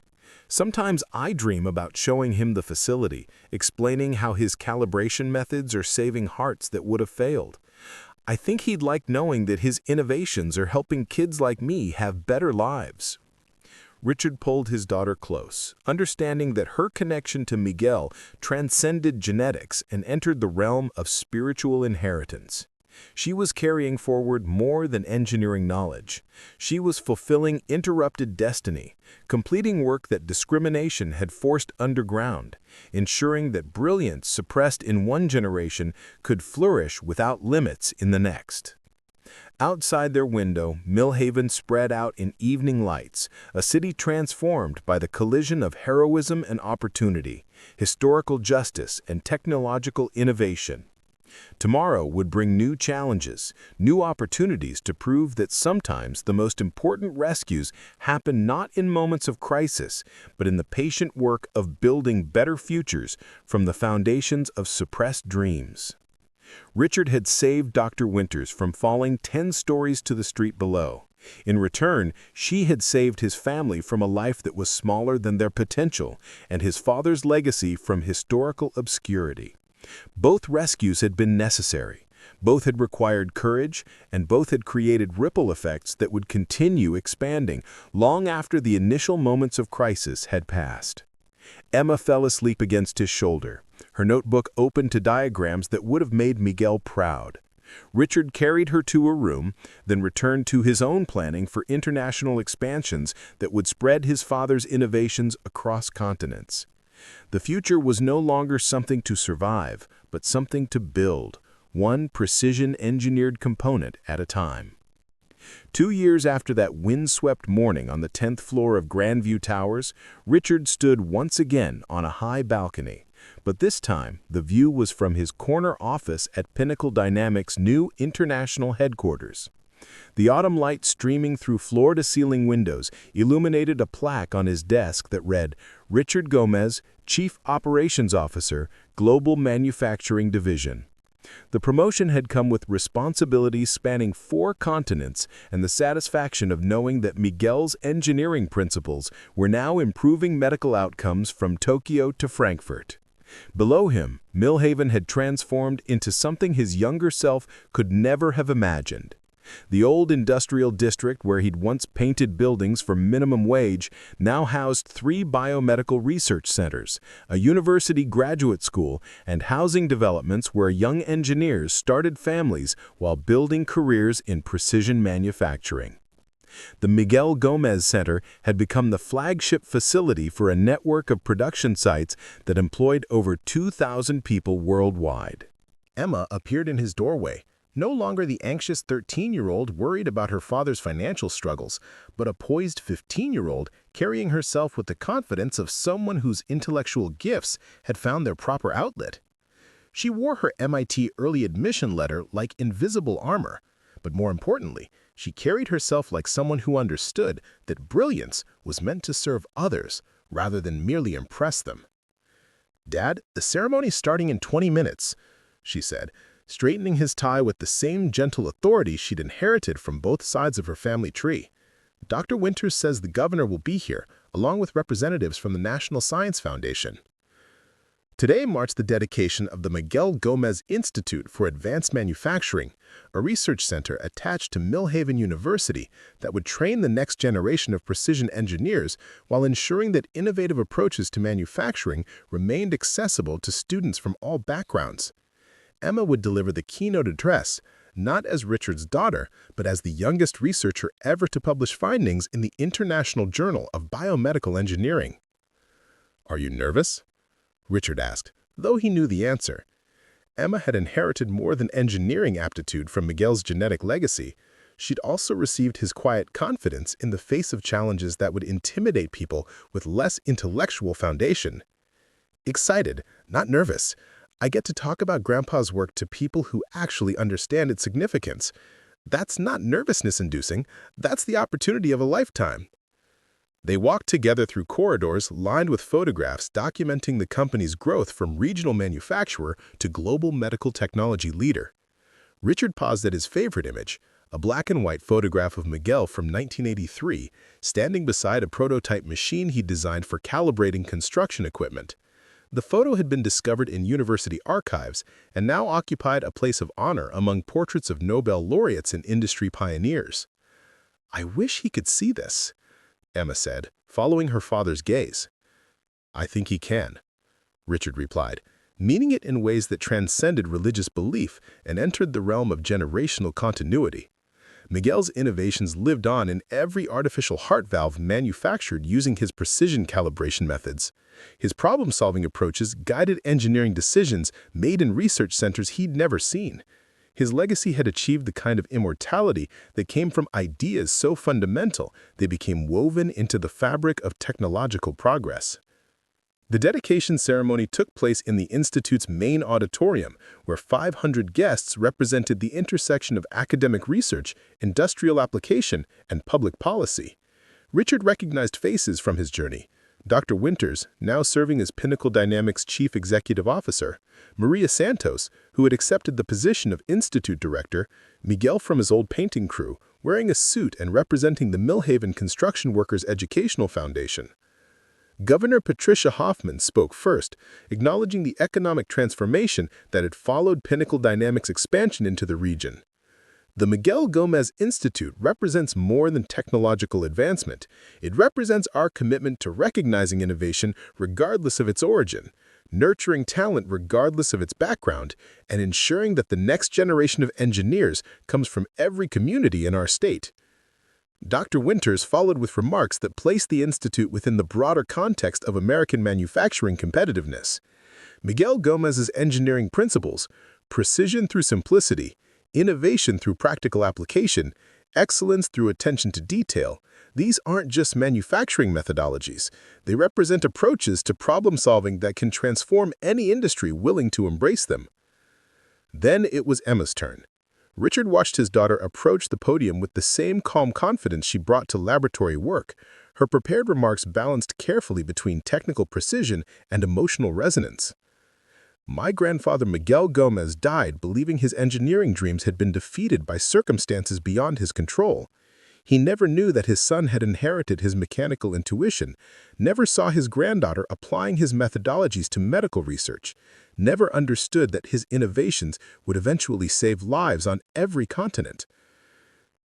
"Sometimes I dream about showing him the facility, explaining how his calibration methods are saving hearts that would have failed. I think he'd like knowing that his innovations are helping kids like me have better lives." Richard pulled his daughter close, understanding that her connection to Miguel transcended genetics and entered the realm of spiritual inheritance. She was carrying forward more than engineering knowledge. She was fulfilling interrupted destiny, completing work that discrimination had forced underground, ensuring that brilliance suppressed in one generation could flourish without limits in the next. Outside their window, Millhaven spread out in evening lights, a city transformed by the collision of heroism and opportunity, historical justice and technological innovation. Tomorrow would bring new challenges, new opportunities to prove that sometimes the most important rescues happen not in moments of crisis, but in the patient work of building better futures from the foundations of suppressed dreams. Richard had saved Dr. Winters from falling 10 stories to the street below. In return, she had saved his family from a life that was smaller than their potential and his father's legacy from historical obscurity. Both rescues had been necessary. Both had required courage, and both had created ripple effects that would continue expanding long after the initial moments of crisis had passed. Emma fell asleep against his shoulder, her notebook open to diagrams that would have made Miguel proud. Richard carried her to her room, then returned to his own planning for international expansions that would spread his father's innovations across continents. The future was no longer something to survive, but something to build, one precision-engineered component at a time. 2 years after that wind-swept morning on the 10th floor of Grandview Towers, Richard stood once again on a high balcony. But this time, the view was from his corner office at Pinnacle Dynamics' new international headquarters. The autumn light streaming through floor-to-ceiling windows illuminated a plaque on his desk that read, "Richard Gomez, Chief Operations Officer, Global Manufacturing Division." The promotion had come with responsibilities spanning 4 continents and the satisfaction of knowing that Miguel's engineering principles were now improving medical outcomes from Tokyo to Frankfurt. Below him, Millhaven had transformed into something his younger self could never have imagined. The old industrial district where he'd once painted buildings for minimum wage now housed 3 biomedical research centers, a university graduate school, and housing developments where young engineers started families while building careers in precision manufacturing. The Miguel Gomez Center had become the flagship facility for a network of production sites that employed over 2,000 people worldwide. Emma appeared in his doorway, no longer the anxious 13-year-old worried about her father's financial struggles, but a poised 15-year-old carrying herself with the confidence of someone whose intellectual gifts had found their proper outlet. She wore her MIT early admission letter like invisible armor, but more importantly, she carried herself like someone who understood that brilliance was meant to serve others rather than merely impress them. "Dad, the ceremony's starting in 20 minutes, she said, straightening his tie with the same gentle authority she'd inherited from both sides of her family tree. "Dr. Winters says the governor will be here, along with representatives from the National Science Foundation." Today marks the dedication of the Miguel Gomez Institute for Advanced Manufacturing, a research center attached to Millhaven University that would train the next generation of precision engineers while ensuring that innovative approaches to manufacturing remained accessible to students from all backgrounds. Emma would deliver the keynote address, not as Richard's daughter, but as the youngest researcher ever to publish findings in the International Journal of Biomedical Engineering. "Are you nervous?" Richard asked, though he knew the answer. Emma had inherited more than engineering aptitude from Miguel's genetic legacy. She'd also received his quiet confidence in the face of challenges that would intimidate people with less intellectual foundation. "Excited, not nervous. I get to talk about Grandpa's work to people who actually understand its significance. That's not nervousness-inducing. That's the opportunity of a lifetime." They walked together through corridors lined with photographs documenting the company's growth from regional manufacturer to global medical technology leader. Richard paused at his favorite image, a black-and-white photograph of Miguel from 1983, standing beside a prototype machine he designed for calibrating construction equipment. The photo had been discovered in university archives and now occupied a place of honor among portraits of Nobel laureates and industry pioneers. "I wish he could see this," Emma said, following her father's gaze. "I think he can," Richard replied. meaning it in ways that transcended religious belief and entered the realm of generational continuity. Miguel's innovations lived on in every artificial heart valve manufactured using his precision calibration methods. His problem-solving approaches guided engineering decisions made in research centers he'd never seen. His legacy had achieved the kind of immortality that came from ideas so fundamental they became woven into the fabric of technological progress. The dedication ceremony took place in the Institute's main auditorium, where 500 guests represented the intersection of academic research, industrial application, and public policy. Richard recognized faces from his journey. Dr. Winters, now serving as Pinnacle Dynamics Chief Executive Officer, Maria Santos, who had accepted the position of Institute Director, Miguel from his old painting crew, wearing a suit and representing the Millhaven Construction Workers Educational Foundation. Governor Patricia Hoffman spoke first, acknowledging the economic transformation that had followed Pinnacle Dynamics' expansion into the region. The Miguel Gomez Institute represents more than technological advancement. It represents our commitment to recognizing innovation regardless of its origin, nurturing talent regardless of its background, and ensuring that the next generation of engineers comes from every community in our state. Dr. Winters followed with remarks that placed the Institute within the broader context of American manufacturing competitiveness. Miguel Gomez's engineering principles, precision through simplicity, innovation through practical application, excellence through attention to detail, these aren't just manufacturing methodologies. They represent approaches to problem-solving that can transform any industry willing to embrace them. Then it was Emma's turn. Richard watched his daughter approach the podium with the same calm confidence she brought to laboratory work. Her prepared remarks balanced carefully between technical precision and emotional resonance. My grandfather Miguel Gomez died believing his engineering dreams had been defeated by circumstances beyond his control. He never knew that his son had inherited his mechanical intuition, never saw his granddaughter applying his methodologies to medical research, never understood that his innovations would eventually save lives on every continent.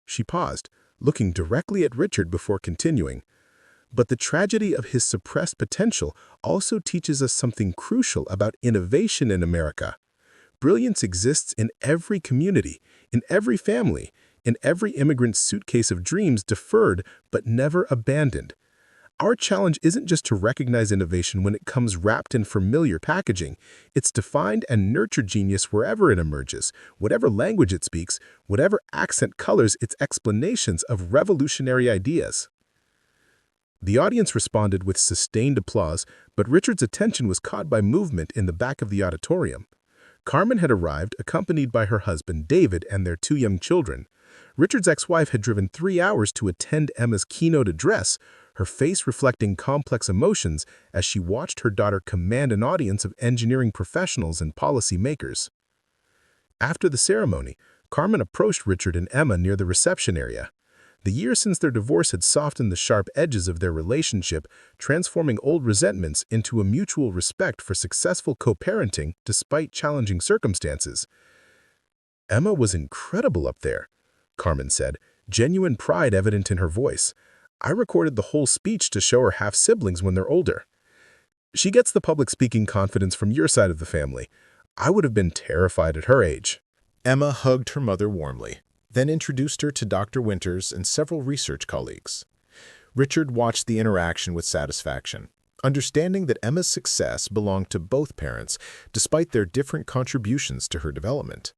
She paused, looking directly at Richard before continuing. But the tragedy of his suppressed potential also teaches us something crucial about innovation in America. Brilliance exists in every community, in every family, in every immigrant's suitcase of dreams deferred but never abandoned. Our challenge isn't just to recognize innovation when it comes wrapped in familiar packaging. It's to find and nurture genius wherever it emerges, whatever language it speaks, whatever accent colors its explanations of revolutionary ideas. The audience responded with sustained applause, but Richard's attention was caught by movement in the back of the auditorium. Carmen had arrived, accompanied by her husband David and their 2 young children. Richard's ex-wife had driven 3 hours to attend Emma's keynote address, her face reflecting complex emotions as she watched her daughter command an audience of engineering professionals and policy makers. After the ceremony, Carmen approached Richard and Emma near the reception area. The years since their divorce had softened the sharp edges of their relationship, transforming old resentments into a mutual respect for successful co-parenting despite challenging circumstances. "Emma was incredible up there," Carmen said, genuine pride evident in her voice. "I recorded the whole speech to show her half-siblings when they're older. She gets the public speaking confidence from your side of the family. I would have been terrified at her age." Emma hugged her mother warmly, then introduced her to Dr. Winters and several research colleagues. Richard watched the interaction with satisfaction, understanding that Emma's success belonged to both parents, despite their different contributions to her development.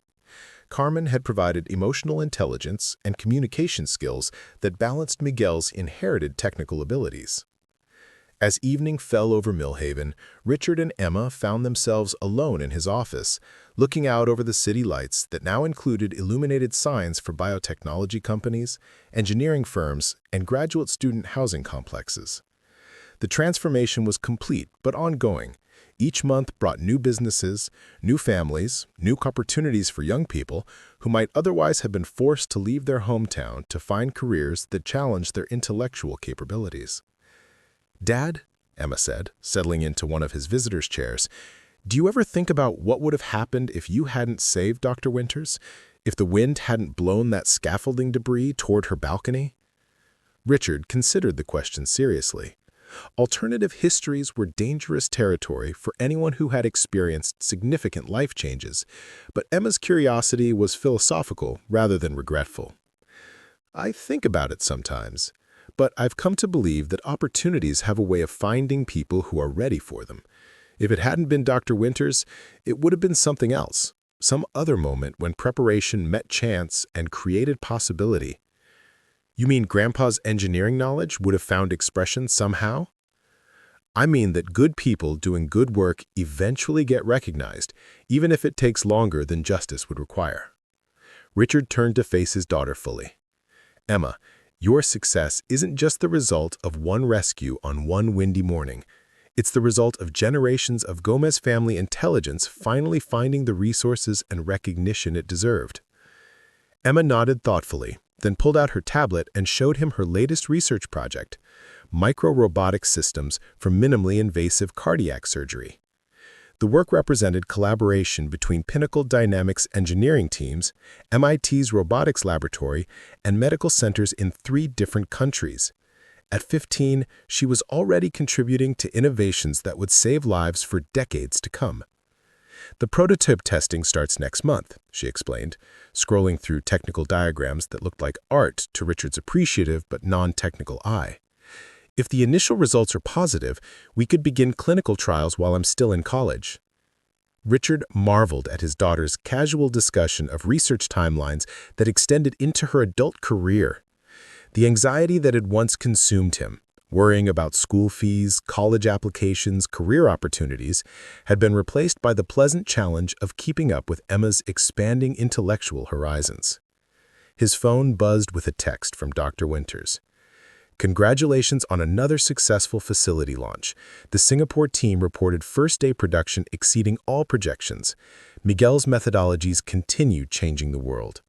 Carmen had provided emotional intelligence and communication skills that balanced Miguel's inherited technical abilities. As evening fell over Millhaven, Richard and Emma found themselves alone in his office, looking out over the city lights that now included illuminated signs for biotechnology companies, engineering firms, and graduate student housing complexes. The transformation was complete but ongoing. Each month brought new businesses, new families, new opportunities for young people who might otherwise have been forced to leave their hometown to find careers that challenged their intellectual capabilities. "Dad," Emma said, settling into one of his visitors' chairs, "do you ever think about what would have happened if you hadn't saved Dr. Winters? If the wind hadn't blown that scaffolding debris toward her balcony?" Richard considered the question seriously. Alternative histories were dangerous territory for anyone who had experienced significant life changes, but Emma's curiosity was philosophical rather than regretful. I think about it sometimes, but I've come to believe that opportunities have a way of finding people who are ready for them. If it hadn't been Dr. Winters, it would have been something else, some other moment when preparation met chance and created possibility. You mean Grandpa's engineering knowledge would have found expression somehow? I mean that good people doing good work eventually get recognized, even if it takes longer than justice would require. Richard turned to face his daughter fully. Emma, your success isn't just the result of one rescue on one windy morning. It's the result of generations of Gomez family intelligence finally finding the resources and recognition it deserved. Emma nodded thoughtfully, then pulled out her tablet and showed him her latest research project, micro-robotic systems for minimally invasive cardiac surgery. The work represented collaboration between Pinnacle Dynamics engineering teams, MIT's robotics laboratory, and medical centers in 3 different countries. At 15, she was already contributing to innovations that would save lives for decades to come. The prototype testing starts next month, she explained, scrolling through technical diagrams that looked like art to Richard's appreciative but non-technical eye. If the initial results are positive, we could begin clinical trials while I'm still in college. Richard marveled at his daughter's casual discussion of research timelines that extended into her adult career. The anxiety that had once consumed him, worrying about school fees, college applications, career opportunities, had been replaced by the pleasant challenge of keeping up with Emma's expanding intellectual horizons. His phone buzzed with a text from Dr. Winters. Congratulations on another successful facility launch. The Singapore team reported first-day production exceeding all projections. Miguel's methodologies continue changing the world.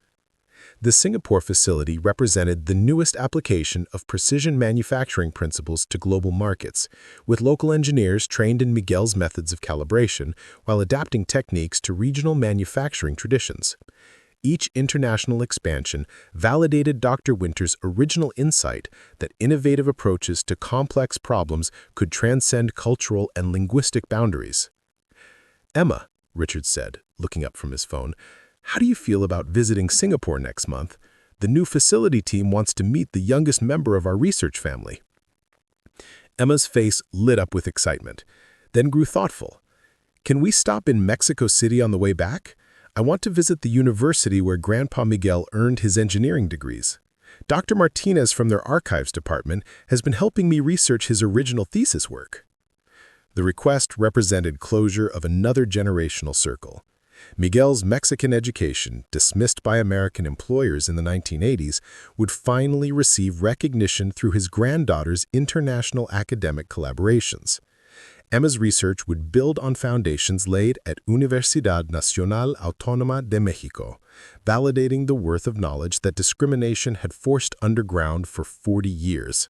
The Singapore facility represented the newest application of precision manufacturing principles to global markets, with local engineers trained in Miguel's methods of calibration while adapting techniques to regional manufacturing traditions. Each international expansion validated Dr. Winters' original insight that innovative approaches to complex problems could transcend cultural and linguistic boundaries. Emma, Richard said, looking up from his phone, how do you feel about visiting Singapore next month? The new facility team wants to meet the youngest member of our research family. Emma's face lit up with excitement, then grew thoughtful. Can we stop in Mexico City on the way back? I want to visit the university where Grandpa Miguel earned his engineering degrees. Dr. Martinez from their archives department has been helping me research his original thesis work. The request represented closure of another generational circle. Miguel's Mexican education, dismissed by American employers in the 1980s, would finally receive recognition through his granddaughter's international academic collaborations. Emma's research would build on foundations laid at Universidad Nacional Autónoma de México, validating the worth of knowledge that discrimination had forced underground for 40 years.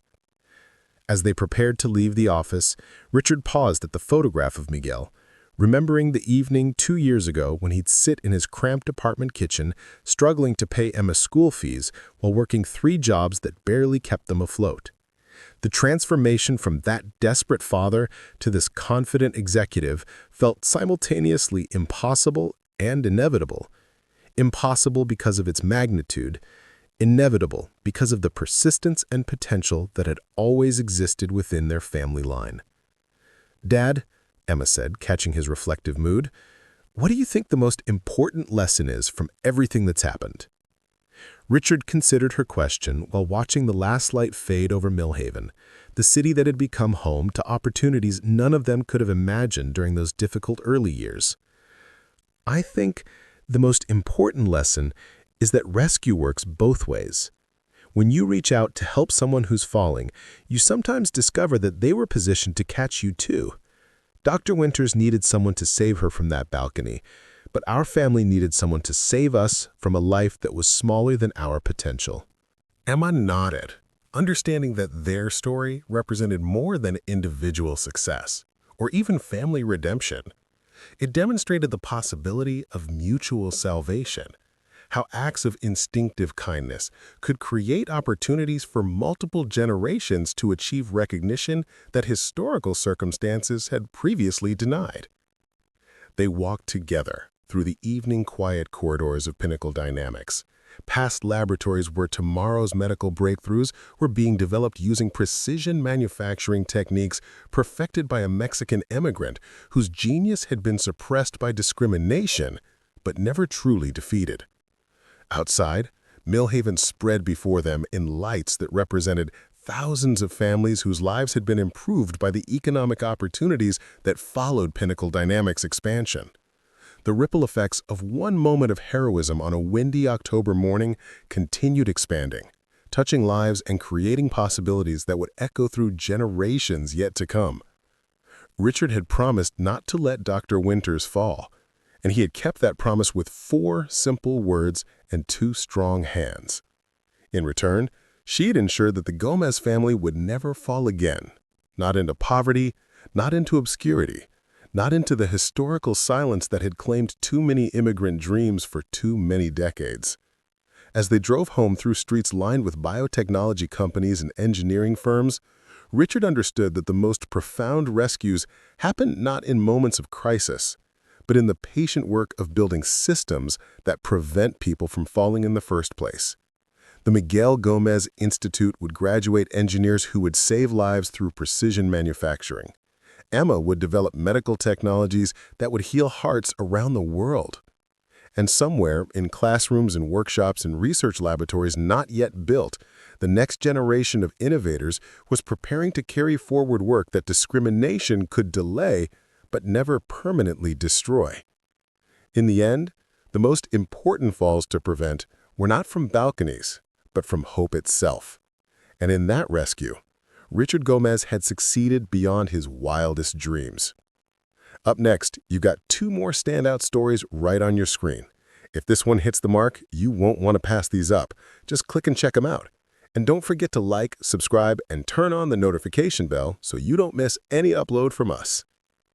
As they prepared to leave the office, Richard paused at the photograph of Miguel, remembering the evening 2 years ago when he'd sit in his cramped apartment kitchen, struggling to pay Emma's school fees while working 3 jobs that barely kept them afloat. The transformation from that desperate father to this confident executive felt simultaneously impossible and inevitable. Impossible because of its magnitude, inevitable because of the persistence and potential that had always existed within their family line. "Dad," Emma said, catching his reflective mood, "what do you think the most important lesson is from everything that's happened?" Richard considered her question while watching the last light fade over Millhaven, the city that had become home to opportunities none of them could have imagined during those difficult early years. "I think the most important lesson is that rescue works both ways. When you reach out to help someone who's falling, you sometimes discover that they were positioned to catch you too. Dr. Winters needed someone to save her from that balcony, but our family needed someone to save us from a life that was smaller than our potential." Emma nodded, understanding that their story represented more than individual success, or even family redemption. It demonstrated the possibility of mutual salvation. how acts of instinctive kindness could create opportunities for multiple generations to achieve recognition that historical circumstances had previously denied. They walked together through the evening quiet corridors of Pinnacle Dynamics, past laboratories where tomorrow's medical breakthroughs were being developed using precision manufacturing techniques perfected by a Mexican immigrant whose genius had been suppressed by discrimination but never truly defeated. Outside, Millhaven spread before them in lights that represented thousands of families whose lives had been improved by the economic opportunities that followed Pinnacle Dynamics' expansion. The ripple effects of one moment of heroism on a windy October morning continued expanding, touching lives and creating possibilities that would echo through generations yet to come. Richard had promised not to let Dr. Winters fall, and he had kept that promise with 4 simple words and 2 strong hands. In return, she had ensured that the Gomez family would never fall again, not into poverty, not into obscurity, not into the historical silence that had claimed too many immigrant dreams for too many decades. As they drove home through streets lined with biotechnology companies and engineering firms, Richard understood that the most profound rescues happen not in moments of crisis, but in the patient work of building systems that prevent people from falling in the first place. The Miguel Gomez Institute would graduate engineers who would save lives through precision manufacturing. Emma would develop medical technologies that would heal hearts around the world. And somewhere, in classrooms and workshops and research laboratories not yet built, the next generation of innovators was preparing to carry forward work that discrimination could delay but never permanently destroy. In the end, the most important falls to prevent were not from balconies, but from hope itself. And in that rescue, Richard Gomez had succeeded beyond his wildest dreams. Up next, you've got 2 more standout stories right on your screen. If this one hits the mark, you won't want to pass these up. Just click and check them out. And don't forget to like, subscribe, and turn on the notification bell so you don't miss any upload from us.